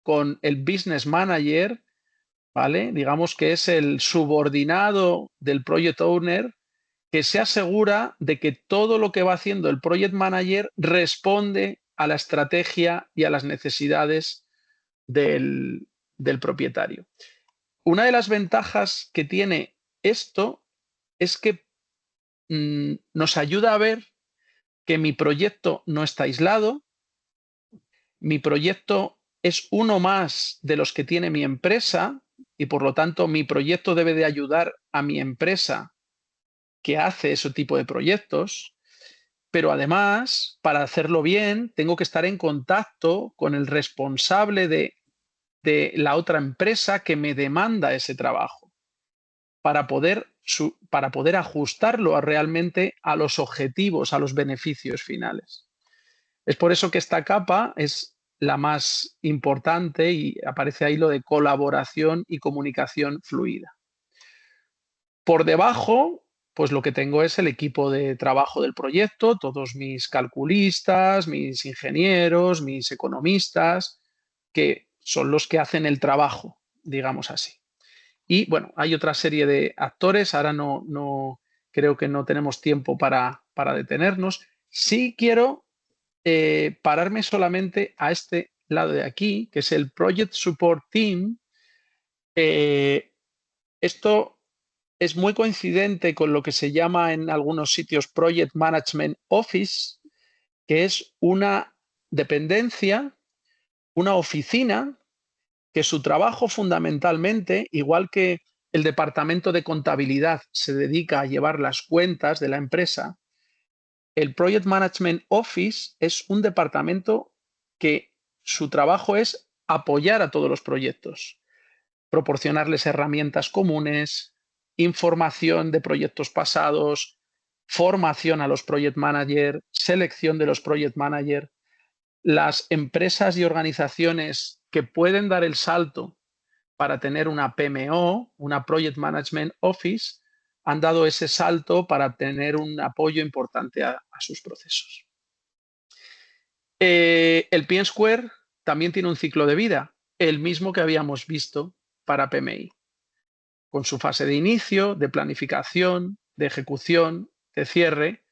con el business manager, ¿vale? Digamos que es el subordinado del project owner, que se asegura de que todo lo que va haciendo el project manager responde a la estrategia y a las necesidades del propietario. Una de las ventajas que tiene esto es que nos ayuda a ver que mi proyecto no está aislado, mi proyecto es uno más de los que tiene mi empresa y por lo tanto mi proyecto debe de ayudar a mi empresa que hace ese tipo de proyectos, pero además, para hacerlo bien, tengo que estar en contacto con el responsable de la otra empresa que me demanda ese trabajo para poder ajustarlo realmente a los objetivos, a los beneficios finales. Es por eso que esta capa es la más importante y aparece ahí lo de colaboración y comunicación fluida. Por debajo, pues lo que tengo es el equipo de trabajo del proyecto, todos mis calculistas, mis ingenieros, mis economistas, que son los que hacen el trabajo, digamos así. Y bueno, hay otra serie de actores, ahora no creo que no tenemos tiempo para detenernos. Sí quiero pararme solamente a este lado de aquí, que es el Project Support Team, esto es muy coincidente con lo que se llama en algunos sitios Project Management Office, que es una dependencia, una oficina, que su trabajo fundamentalmente, igual que el departamento de contabilidad se dedica a llevar las cuentas de la empresa, el Project Management Office es un departamento que su trabajo es apoyar a todos los proyectos, proporcionarles herramientas comunes, información de proyectos pasados, formación a los project managers, selección de los project managers. Las empresas y organizaciones que pueden dar el salto para tener una PMO, una Project Management Office, han dado ese salto para tener un apoyo importante a sus procesos. El P&Square también tiene un ciclo de vida, el mismo que habíamos visto para PMI, con su fase de inicio, de planificación, de ejecución, de cierre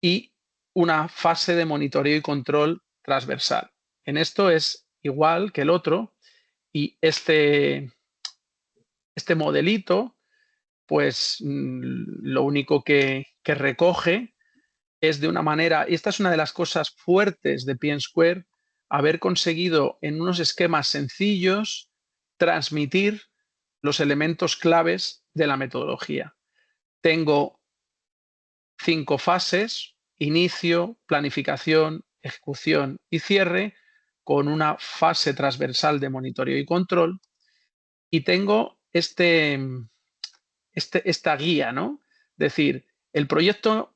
y una fase de monitoreo y control transversal. En esto es igual que el otro y este modelito, pues lo único que recoge es de una manera, y esta es una de las cosas fuertes de P&Square, haber conseguido en unos esquemas sencillos transmitir los elementos claves de la metodología. Tengo 5 fases: inicio, planificación, ejecución y cierre, con una fase transversal de monitoreo y control. Y tengo esta guía, ¿no? Es decir, el proyecto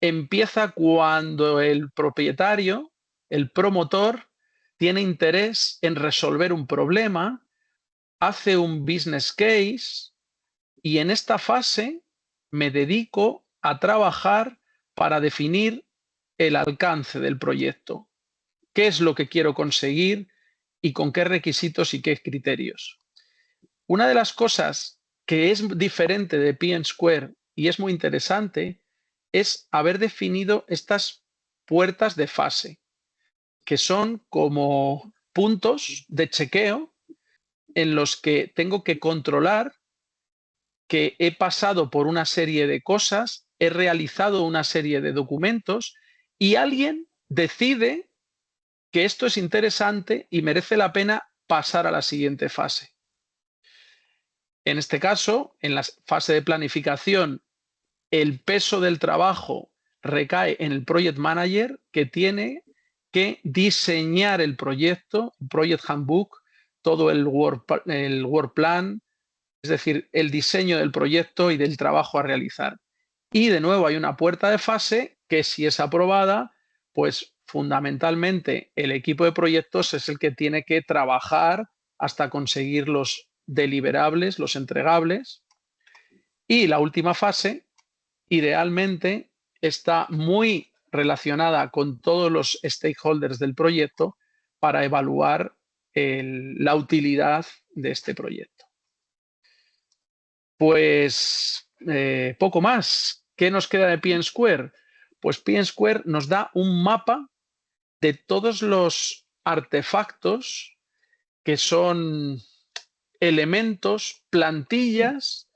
empieza cuando el propietario, el promotor, tiene interés en resolver un problema, hace un business case y en esta fase me dedico a trabajar para definir el alcance del proyecto. ¿Qué es lo que quiero conseguir y con qué requisitos y qué criterios? Una de las cosas que es diferente de P&Square y es muy interesante es haber definido estas puertas de fase, que son como puntos de chequeo en los que tengo que controlar que he pasado por una serie de cosas, he realizado una serie de documentos y alguien decide que esto es interesante y merece la pena pasar a la siguiente fase. En este caso, en la fase de planificación, el peso del trabajo recae en el Project Manager, que tiene que diseñar el proyecto, Project Handbook, todo el work plan, es decir, el diseño del proyecto y del trabajo a realizar. Y de nuevo hay una puerta de fase que, si es aprobada, pues fundamentalmente el equipo de proyectos es el que tiene que trabajar hasta conseguir los deliverables, los entregables. Y la última fase, idealmente, está muy relacionada con todos los stakeholders del proyecto para evaluar la utilidad de este proyecto. Pues poco más. ¿Qué nos queda de P&Square? Pues P&Square nos da un mapa de todos los artefactos que son elementos, plantillas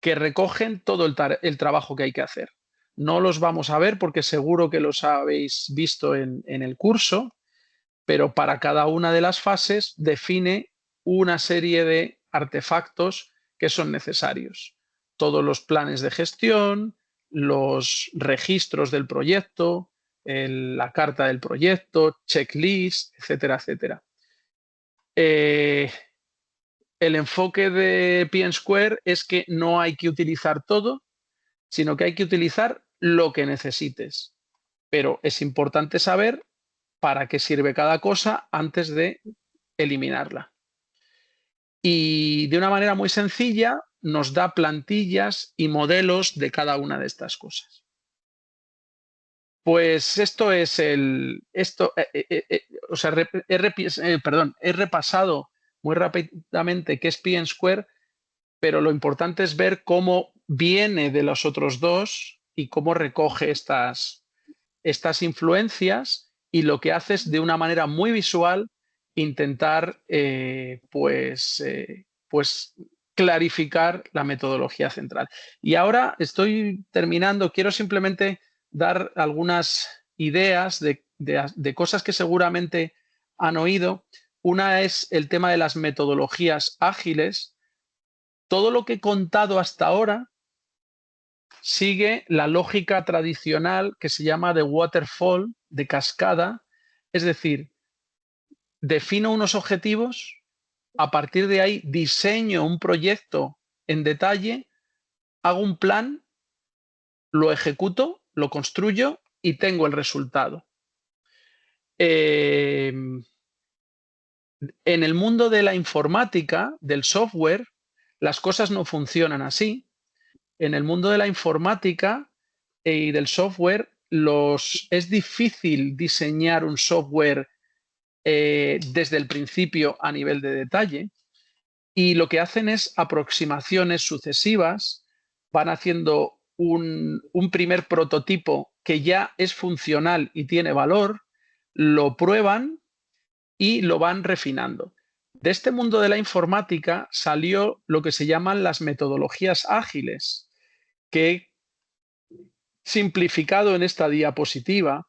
que recogen todo el trabajo que hay que hacer. No los vamos a ver porque seguro que los habéis visto en el curso, pero para cada una de las fases define una serie de artefactos que son necesarios. Todos los planes de gestión, los registros del proyecto, la carta del proyecto, checklist, etcétera, etcétera. El enfoque de P&Square es que no hay que utilizar todo, sino que hay que utilizar lo que necesites. Pero es importante saber para qué sirve cada cosa antes de eliminarla. Y de una manera muy sencilla nos da plantillas y modelos de cada una de estas cosas. Pues esto es he repasado muy rápidamente qué es P&Square, pero lo importante es ver cómo viene de los otros dos y cómo recoge estas influencias y lo que hace es de una manera muy visual intentar pues clarificar la metodología central. Y ahora estoy terminando, quiero simplemente dar algunas ideas de cosas que seguramente han oído. Una es el tema de las metodologías ágiles. Todo lo que he contado hasta ahora sigue la lógica tradicional que se llama de waterfall, de cascada, es decir, defino unos objetivos, a partir de ahí diseño un proyecto en detalle, hago un plan, lo ejecuto, lo construyo y tengo el resultado. En el mundo de la informática, del software, las cosas no funcionan así. En el mundo de la informática y del software, es difícil diseñar un software desde el principio a nivel de detalle, y lo que hacen es aproximaciones sucesivas, van haciendo un primer prototipo que ya es funcional y tiene valor, lo prueban y lo van refinando. De este mundo de la informática salió lo que se llaman las metodologías ágiles, que he simplificado en esta diapositiva,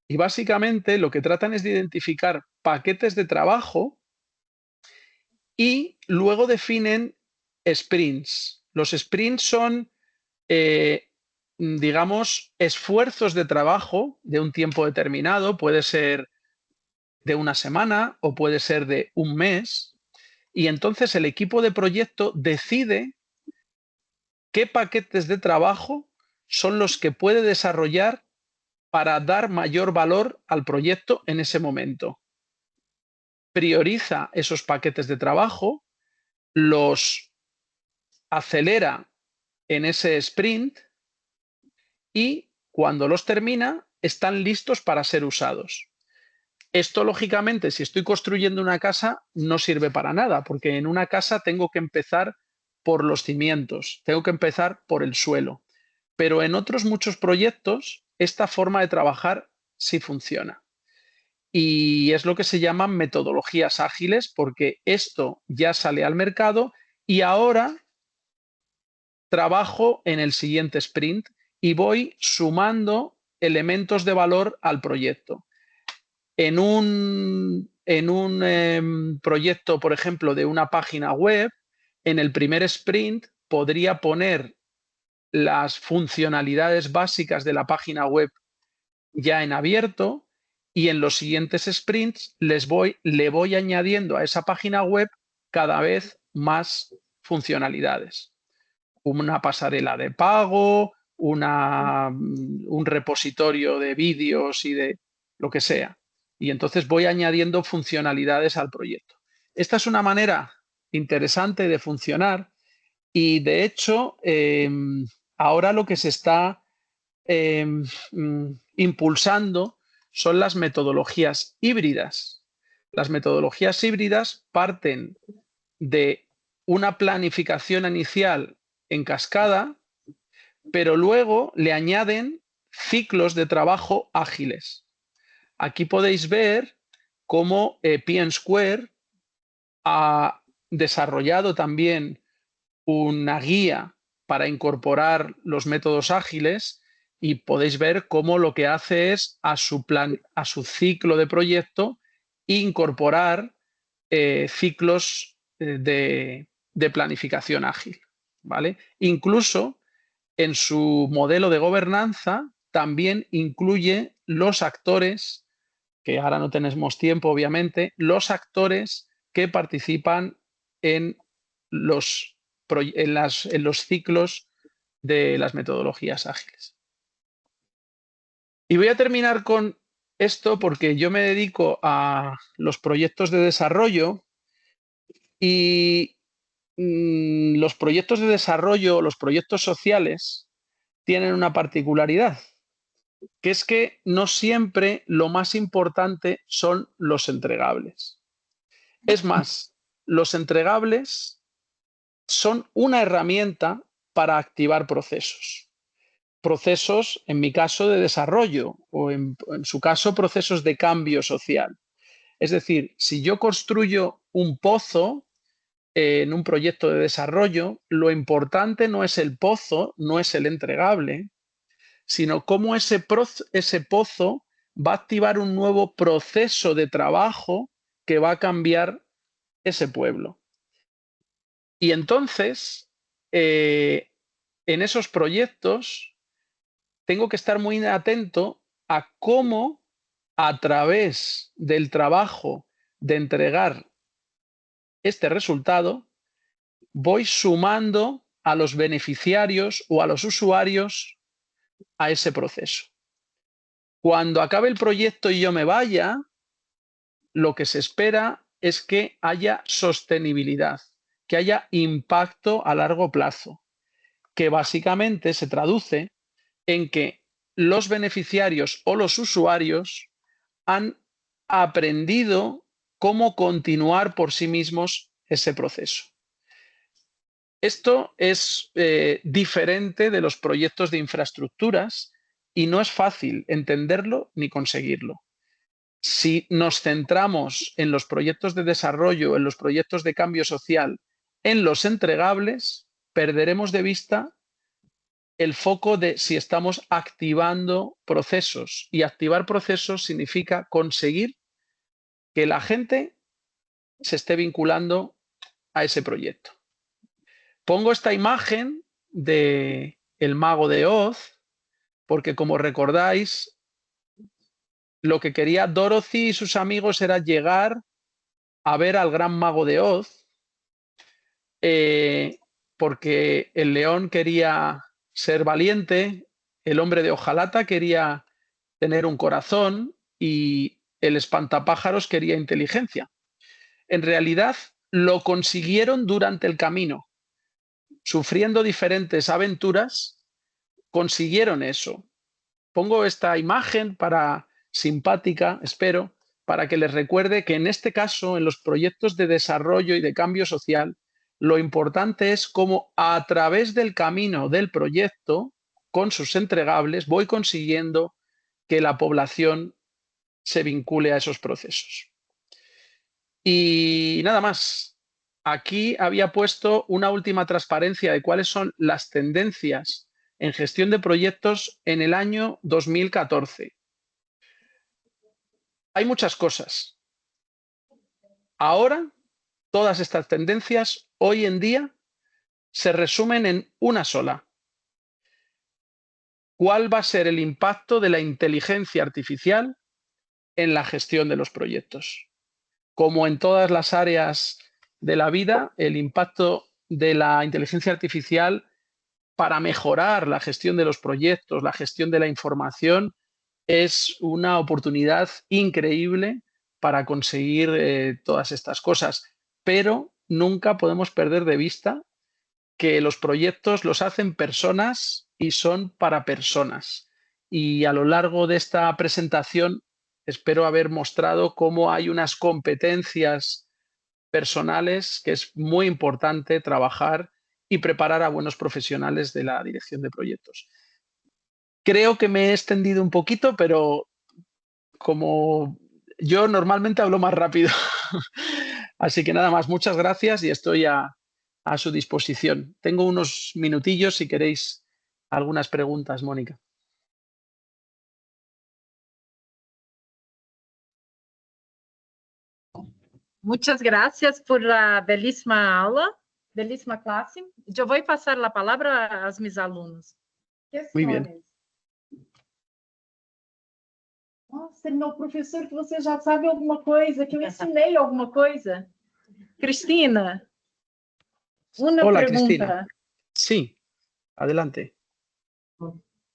y básicamente lo que tratan es de identificar paquetes de trabajo y luego definen sprints. Los sprints son, digamos, esfuerzos de trabajo de un tiempo determinado, puede ser de una semana o puede ser de un mes, y entonces el equipo de proyecto decide qué paquetes de trabajo son los que puede desarrollar para dar mayor valor al proyecto en ese momento. Prioriza esos paquetes de trabajo, los acelera en ese sprint y cuando los termina están listos para ser usados. Esto, lógicamente, si estoy construyendo una casa, no sirve para nada, porque en una casa tengo que empezar por los cimientos, tengo que empezar por el suelo. Pero en otros muchos proyectos, esta forma de trabajar sí funciona. Y es lo que se llaman metodologías ágiles, porque esto ya sale al mercado y ahora trabajo en el siguiente sprint y voy sumando elementos de valor al proyecto. En un proyecto, por ejemplo, de una página web, en el primer sprint podría poner las funcionalidades básicas de la página web ya en abierto y en los siguientes sprints le voy añadiendo a esa página web cada vez más funcionalidades. Una pasarela de pago, un repositorio de vídeos y de lo que sea. Y entonces voy añadiendo funcionalidades al proyecto. Esta es una manera interesante de funcionar y, de hecho, ahora lo que se está impulsando son las metodologías híbridas. Las metodologías híbridas parten de una planificación inicial en cascada, pero luego le añaden ciclos de trabajo ágiles. Aquí podéis ver cómo P&Square ha desarrollado también una guía para incorporar los métodos ágiles y podéis ver cómo lo que hace es a su ciclo de proyecto incorporar ciclos de planificación ágil, ¿vale? Incluso en su modelo de gobernanza también incluye los actores, que ahora no tenemos tiempo, obviamente, los actores que participan en los ciclos de las metodologías ágiles. Y voy a terminar con esto porque yo me dedico a los proyectos de desarrollo y los proyectos de desarrollo, los proyectos sociales, tienen una particularidad, que es que no siempre lo más importante son los entregables. Es más, los entregables son una herramienta para activar procesos. procesos, en mi caso, de desarrollo o en su caso, procesos de cambio social. Es decir, si yo construyo un pozo en un proyecto de desarrollo, lo importante no es el pozo, no es el entregable, sino cómo ese pozo va a activar un nuevo proceso de trabajo que va a cambiar ese pueblo. Y entonces, en esos proyectos, tengo que estar muy atento a cómo, a través del trabajo de entregar este resultado, voy sumando a los beneficiarios o a los usuarios a ese proceso. Cuando acabe el proyecto y yo me vaya, lo que se espera es que haya sostenibilidad, que haya impacto a largo plazo, que básicamente se traduce en que los beneficiarios o los usuarios han aprendido cómo continuar por sí mismos ese proceso. Esto es diferente de los proyectos de infraestructuras y no es fácil entenderlo ni conseguirlo. Si nos centramos en los proyectos de desarrollo, en los proyectos de cambio social, en los entregables, perderemos de vista el foco de si estamos activando procesos. Y activar procesos significa conseguir que la gente se esté vinculando a ese proyecto. Pongo esta imagen de El Mago de Oz, porque como recordáis, lo que quería Dorothy y sus amigos era llegar a ver al gran Mago de Oz, porque el león quería ser valiente, el hombre de hojalata quería tener un corazón y el espantapájaros quería inteligencia. En realidad, lo consiguieron durante el camino. Sufriendo diferentes aventuras, consiguieron eso. Pongo esta imagen simpática, espero, para que les recuerde que en este caso, en los proyectos de desarrollo y de cambio social, lo importante es cómo a través del camino del proyecto, con sus entregables, voy consiguiendo que la población se vincule a esos procesos. Y nada más. Aquí había puesto una última transparencia de cuáles son las tendencias en gestión de proyectos en el año 2014. Hay muchas cosas. Ahora, todas estas tendencias, hoy en día, se resumen en una sola. ¿Cuál va a ser el impacto de la inteligencia artificial en la gestión de los proyectos? Como en todas las áreas de la vida, el impacto de la inteligencia artificial para mejorar la gestión de los proyectos, la gestión de la información, es una oportunidad increíble para conseguir todas estas cosas. Pero nunca podemos perder de vista que los proyectos los hacen personas y son para personas. Y a lo largo de esta presentación espero haber mostrado cómo hay unas competencias personales que es muy importante trabajar y preparar a buenos profesionales de la dirección de proyectos. Creo que me he extendido un poquito, pero como yo normalmente hablo más rápido. Así que nada más, muchas gracias y estoy a su disposición. Tengo unos minutillos si queréis algunas preguntas, Mónica. Muchas gracias por la belíssima aula, belíssima clase. Eu vou passar a palavra aos meus alunos. Muy bien. Nossa, meu professor, que você já sabe alguma coisa, que eu ensinei alguma coisa. Cristina, uma Hola, pergunta. Cristina. Sí, adelante.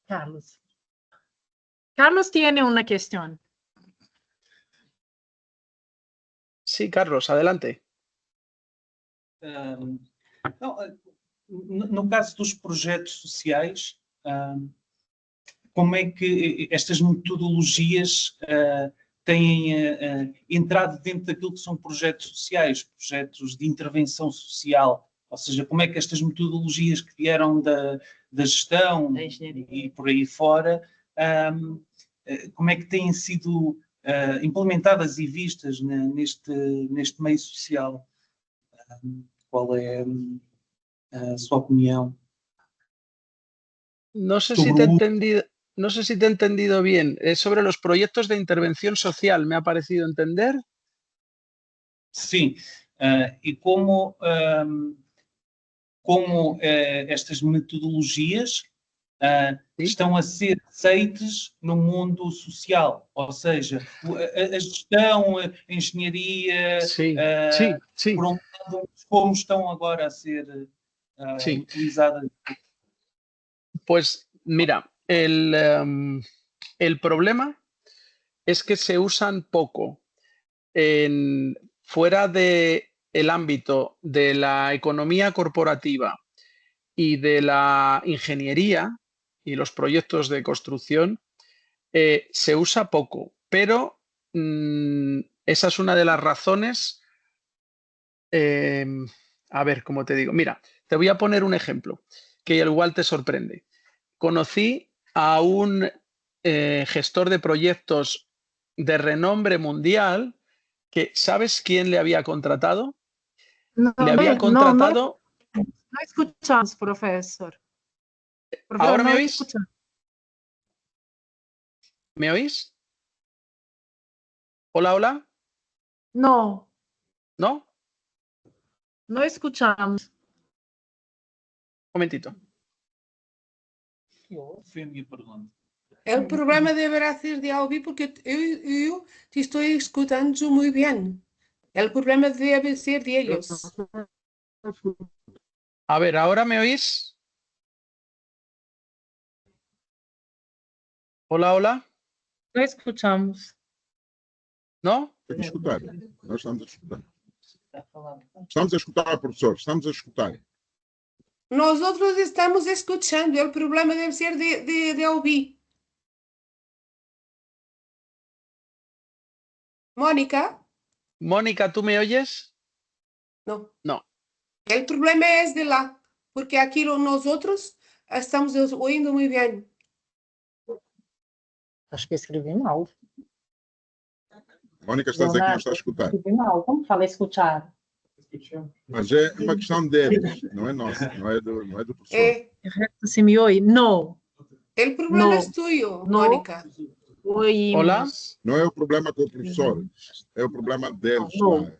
Carlos. Carlos tiene una cuestión. Sí, Carlos, adelante. No caso dos projetos sociais, como é que estas metodologias têm entrado dentro daquilo que são projetos sociais, projetos de intervenção social Ou seja, como é que estas metodologias que vieram da gestão e por aí fora, como é que têm sido implementadas e vistas neste meio social? Qual é a sua opinión? No sé si te he entendido bien. Es sobre los proyectos de intervención social, me ha parecido entender. Sim. E como estas metodologias estão a ser aceitas no mundo social, ou seja, a gestão, a engenharia, por um lado, como estão agora a ser utilizadas. Pues mira, el problema es que se usan poco fuera del ámbito de la economía corporativa y de la ingeniería y los proyectos de construcción. Se usa poco, pero esa es una de las razones. A ver, ¿cómo te digo? Mira, te voy a poner un ejemplo que igual te sorprende. Conocí a un gestor de proyectos de renombre mundial que, ¿sabes quién le había contratado? Le había contratado... No escuchamos, profesor. ¿Ahora me oís? ¿Me oís? Hola, hola. No. ¿No? No escuchamos. Un momentito. El problema deberá ser de Albi porque eu te estou escutando muito bem. El problema debe ser de ellos. A ver, ¿ahora me oís? Hola, hola. No escuchamos. ¿No? Tem que escutar. Nós estamos a escutar. Estamos a escutar, professor. Estamos a escutar. Nós outros estamos escutando. O problema deve ser de Albi. Mónica? Mónica, ¿tú me oyes? No. No. El problema es de lá, porque aquí nosotros estamos ouvindo muy bien. Acho que escrevi mal. Mónica está a dizer que não está a escutar. Escrevi mal. Como fala escutar? Mas é uma questão deles, não é nossa, não é do professor. Se me ouve? Não. O problema é tuyo, Mónica. Hola. Não é o problema com o professor, é o problema deles lá,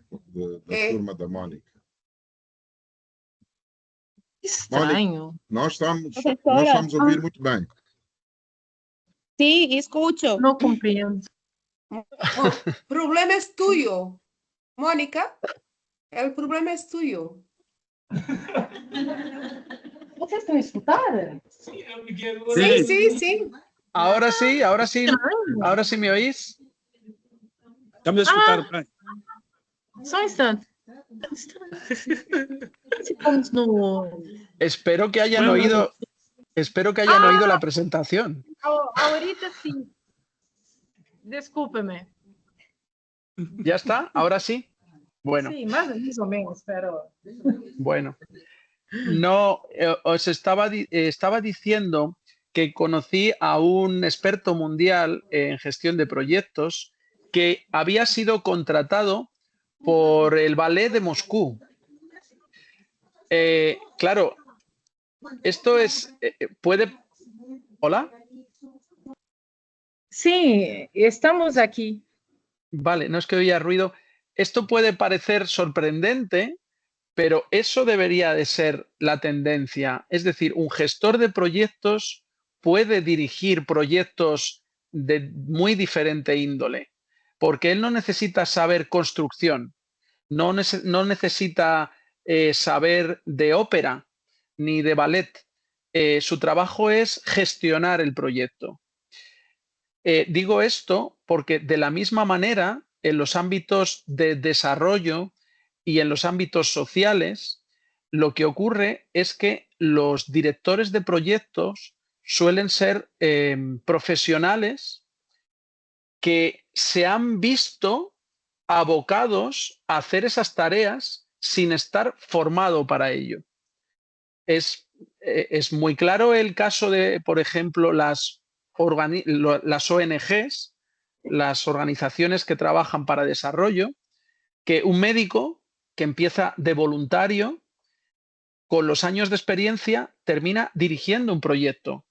da turma da Mónica. Estranho. Mónica, nós estamos a ouvir muito bem. Sí, escucho. Não compreendo. O problema é tuyo, Mónica. O problema é tuyo. Vocês estão a escutar? Sí, sí, sí. Ahora sí, ahora sí. Ahora sí me oís. Estamos a escutar bem. Só um instante. Estamos no... Espero que hayan oído la presentación. Ahorita sí. Descúlpeme. ¿Ya está? ¿Ahora sí? Bueno. Sí, más o menos, pero... Bueno. No, os estaba diciendo que conocí a un experto mundial en gestión de proyectos que había sido contratado por el Ballet de Moscú. Claro, esto es... ¿Hola? Sí, estamos aquí. Vale, no es que oía ruido. Esto puede parecer sorprendente, pero eso debería de ser la tendencia. Es decir, un gestor de proyectos puede dirigir proyectos de muy diferente índole, porque él no necesita saber construcción, no necesita saber de ópera ni de ballet. Su trabajo es gestionar el proyecto. Digo esto porque de la misma manera, en los ámbitos de desarrollo y en los ámbitos sociales, lo que ocurre es que los directores de proyectos suelen ser profesionales que se han visto abocados a hacer esas tareas sin estar formado para ello. Es muy claro el caso de, por ejemplo, las ONGs, las organizaciones que trabajan para desarrollo, que un médico que empieza de voluntario, con los años de experiencia, termina dirigiendo un proyecto,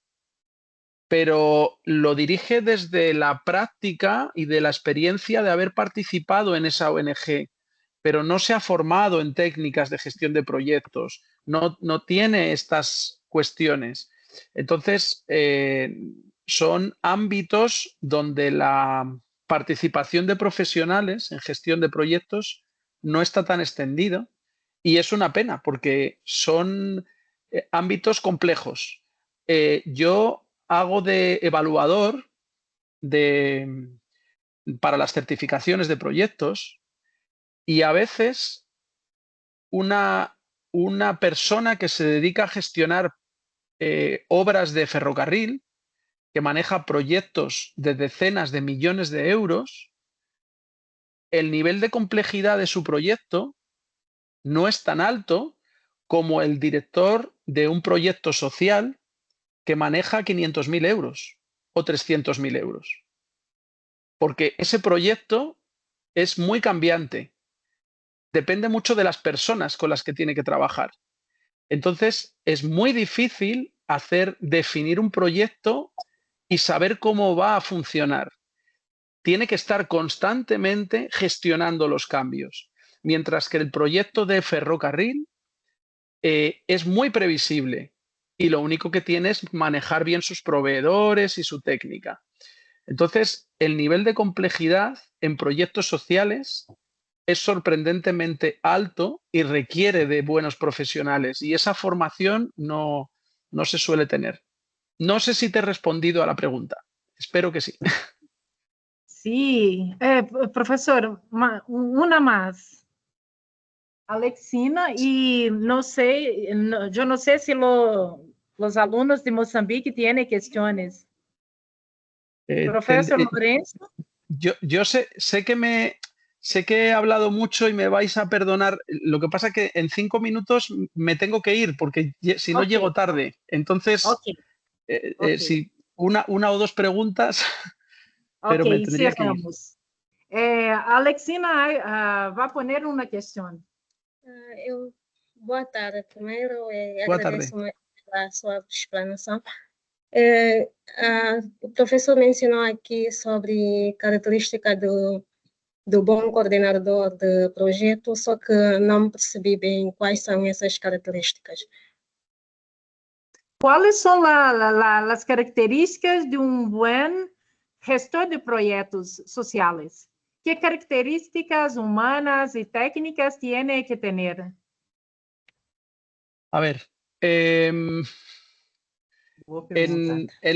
pero lo dirige desde la práctica y de la experiencia de haber participado en esa ONG, pero no se ha formado en técnicas de gestión de proyectos, no tiene estas cuestiones. Entonces, son ámbitos donde la participación de profesionales en gestión de proyectos no está tan extendido, y es una pena porque son ámbitos complejos. Yo hago de evaluador para las certificaciones de proyectos, y a veces una persona que se dedica a gestionar obras de ferrocarril, que maneja proyectos de decenas de millones de euros, el nivel de complejidad de su proyecto no es tan alto como el director de un proyecto social que maneja 500.000 euros o 300.000 euros. Porque ese proyecto es muy cambiante. Depende mucho de las personas con las que tiene que trabajar. Entonces, es muy difícil definir un proyecto y saber cómo va a funcionar. Tiene que estar constantemente gestionando los cambios. Mientras que el proyecto de ferrocarril es muy previsible y lo único que tiene es manejar bien sus proveedores y su técnica. Entonces, el nivel de complejidad en proyectos sociales es sorprendentemente alto y requiere de buenos profesionales, y esa formación no se suele tener. No sé si te he respondido a la pregunta. Espero que sí. Sí, profesor, una más. Alexina, y no sé, yo no sé si los alumnos de Mozambique tienen cuestiones. Profesor Lorenzo. Yo sé que he hablado mucho y me vais a perdonar. Lo que pasa es que en 5 minutos me tengo que ir porque si no llego tarde. Entonces, si una o dos preguntas, pero me tendría que ir. Alexina va a poner una cuestión. Boa tarde. Primeiro, Boa agradeço tarde. a sua explanação. O professor mencionou aqui sobre característica do bom coordenador de projeto, só que não percebi bem quais são essas características. ¿Cuáles son las características de un buen gestor de proyectos sociales? ¿Qué características humanas y técnicas tiene que tener? A ver, en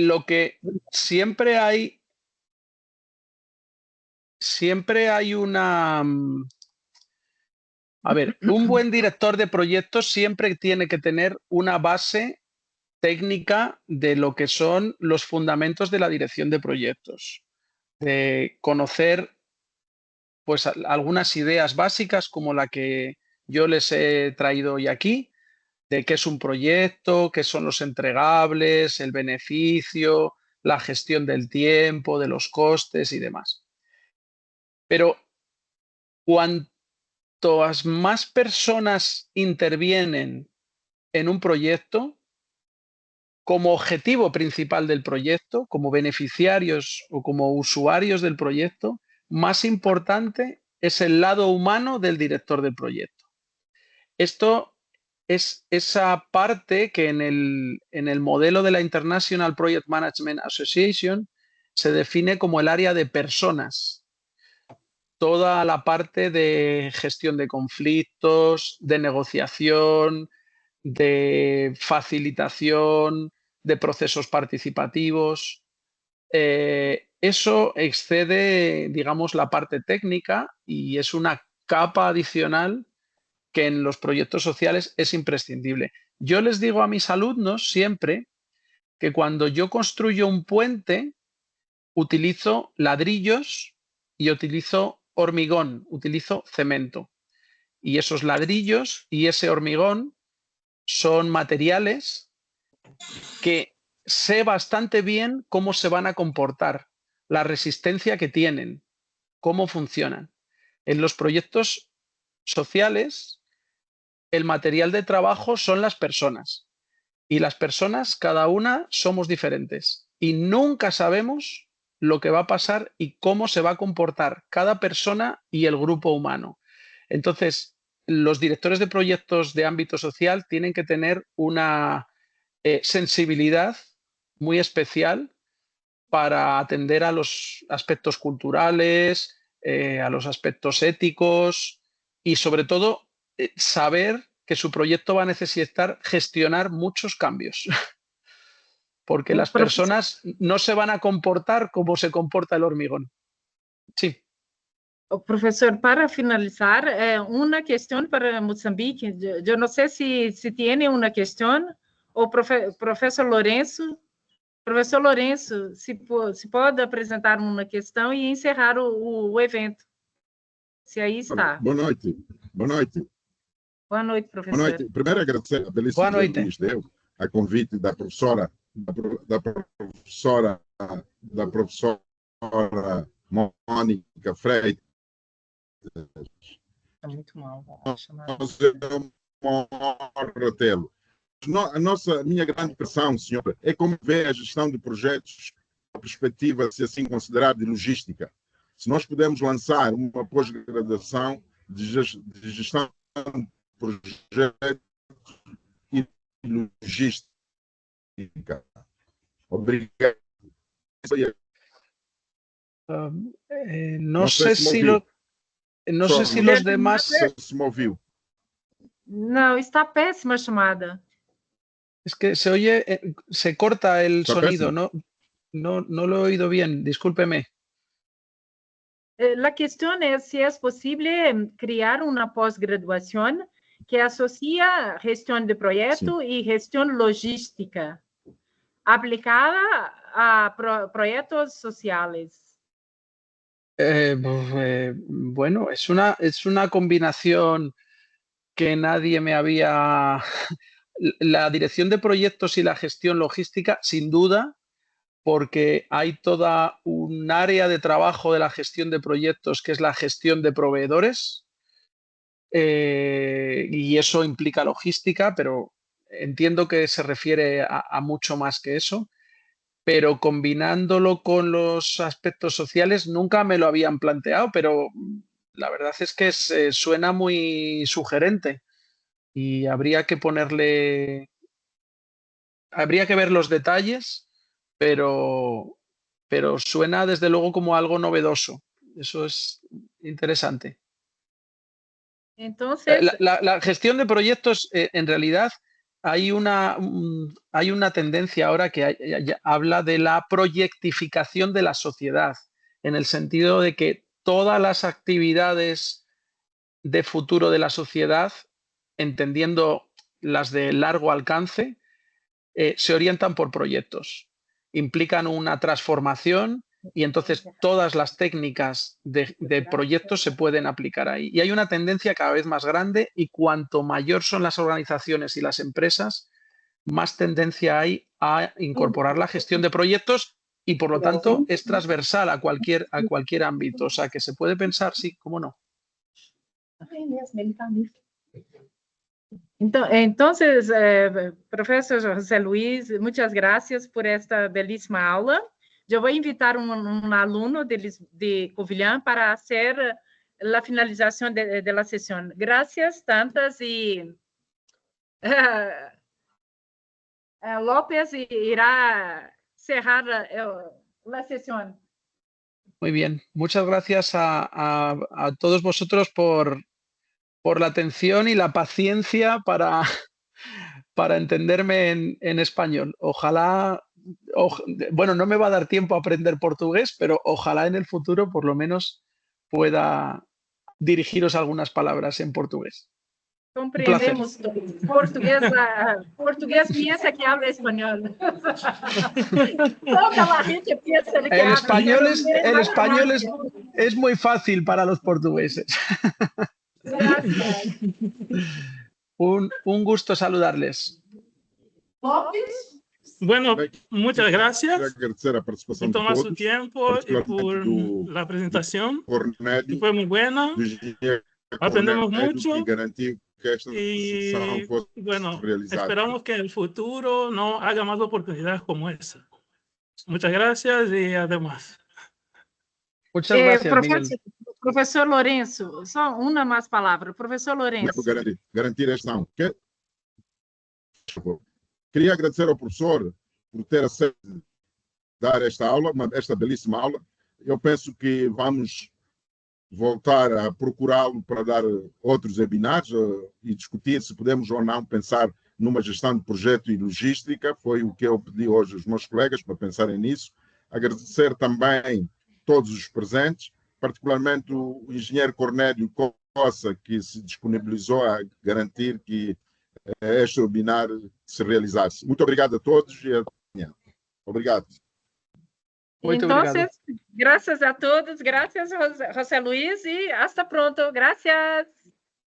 lo que siempre hay una... A ver, un buen director de proyectos siempre tiene que tener una base técnica de lo que son los fundamentos de la dirección de proyectos, de conocer pues algunas ideas básicas como la que yo les he traído hoy aquí, de qué es un proyecto, qué son los entregables, el beneficio, la gestión del tiempo, de los costes y demás. Pero cuantas más personas intervienen en un proyecto, como objetivo principal del proyecto, como beneficiarios o como usuarios del proyecto, más importante es el lado humano del director del proyecto. Esto es esa parte que en el modelo de la International Project Management Association se define como el área de personas. Toda la parte de gestión de conflictos, de negociación, de facilitación, de procesos participativos. Eso excede, digamos, la parte técnica y es una capa adicional que en los proyectos sociales es imprescindible. Yo les digo a mis alumnos siempre que cuando yo construyo un puente, utilizo ladrillos y utilizo hormigón, utilizo cemento. Y esos ladrillos y ese hormigón son materiales que sé bastante bien cómo se van a comportar, la resistencia que tienen, cómo funcionan. En los proyectos sociales, el material de trabajo son las personas. Y las personas, cada una, somos diferentes. Y nunca sabemos lo que va a pasar y cómo se va a comportar cada persona y el grupo humano. Entonces, los directores de proyectos de ámbito social tienen que tener una sensibilidad muy especial para atender a los aspectos culturales, a los aspectos éticos y, sobre todo, saber que su proyecto va a necesitar gestionar muchos cambios. Porque las personas no se van a comportar como se comporta el hormigón. Sí. Professor, para finalizar, uma questão para Moçambique. Eu não sei se tem uma questão, ou professor Lourenço. Professor Lourenço, se pode apresentar uma questão e encerrar o evento. Se aí está. Boa noite. Boa noite. Boa noite, professor. Boa noite. Primeiro, agradecer a belíssima Luís deu a convite da professora Mônica Freitas. Está muito mal. É uma honra tê-lo. A minha grande impressão, senhora, é como vê a gestão de projetos, a perspectiva, se assim considerar, de logística. Se nós pudermos lançar uma pós-graduação de gestão de projetos e logística. Obrigado. No sé si los demás... Se movió. Não, está péssima a chamada. Es que se oye, se corta el sonido, no lo he oído bien, discúlpeme. La cuestión es si es posible crear una posgraduación que asocia gestión de proyecto y gestión logística aplicada a proyectos sociales. Bueno, es una combinación que nadie me había... La dirección de proyectos y la gestión logística, sin duda, porque hay toda un área de trabajo de la gestión de proyectos que es la gestión de proveedores, y eso implica logística, pero entiendo que se refiere a mucho más que eso. Pero combinándolo con los aspectos sociales nunca me lo habían planteado, pero la verdad es que suena muy sugerente. Y habría que ver los detalles, pero suena desde luego como algo novedoso. Eso es interesante. Entonces, la gestión de proyectos, en realidad, hay una tendencia ahora que habla de la proyectificación de la sociedad, en el sentido de que todas las actividades de futuro de la sociedad, entendiendo las de largo alcance, se orientan por proyectos. Implican una transformación y entonces todas las técnicas de proyectos se pueden aplicar ahí. Y hay una tendencia cada vez más grande y cuanto mayor son las organizaciones y las empresas, más tendencia hay a incorporar la gestión de proyectos y por lo tanto es transversal a cualquier ámbito. O sea que se puede pensar, sí, cómo no. Entonces, professor José Luis, muchas gracias por esta belíssima aula. Eu vou invitar um aluno de Covilhã para fazer a finalização da sessão. Gracias tantas e López irá cerrar a sessão. Muy bien, muchas gracias a todos vosotros por la atención y la paciencia para entenderme en español. Ojalá, bueno, no me va a dar tiempo a aprender portugués, pero ojalá en el futuro por lo menos pueda dirigiros algunas palabras en portugués. Compreendemos portugués piensa que habla español. Toda la gente piensa que el español es muy fácil para los portugueses. Gracias. Un gusto saludarles. Bueno, Bem, muchas quero gracias agradecer a participação por de tomar su todos, tiempo y por particularmente la presentación, que Cornélio, fue muy buena. do engenheiro Aprendemos Cornélio, mucho. que garantiu que esta sessão Y fosse bueno, realizada. esperamos que en el futuro no haga más oportunidades como esa. Muchas gracias y además. Muchas gracias, Miguel. Professor Lourenço, só uma mais palavra. Professor Lourenço. Garantir esta ação. Queria agradecer ao professor por ter aceito dar esta aula, esta belíssima aula. Eu penso que vamos voltar a procurá-lo para dar outros webinars e discutir se podemos ou não pensar numa gestão de projeto e logística. Foi o que eu pedi hoje aos meus colegas para pensarem nisso. Agradecer também todos os presentes, particularmente o engenheiro Cornélio Coça, que se disponibilizou a garantir que este webinar se realizasse. Muito obrigado a todos e até amanhã. Obrigado. Muito Então, obrigado. graças a todos, graças José Luis e hasta pronto. Gracias.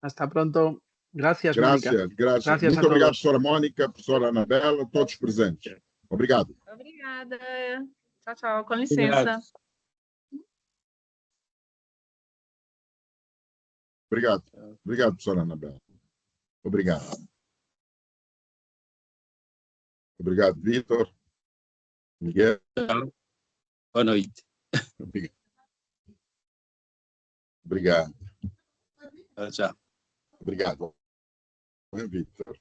Hasta pronto. Gracias, Mónica. Gracias. Gracias Muito a obrigado, todos. professora Mônica, professora Anabela, todos presentes. Obrigado. Obrigada. Tchau, tchau. Com licença. Obrigado. Obrigado, professora Anabela. Obrigado. Obrigado, Vitor. Miguel. Boa noite. Obrigado. Tchau. Obrigado. Vitor.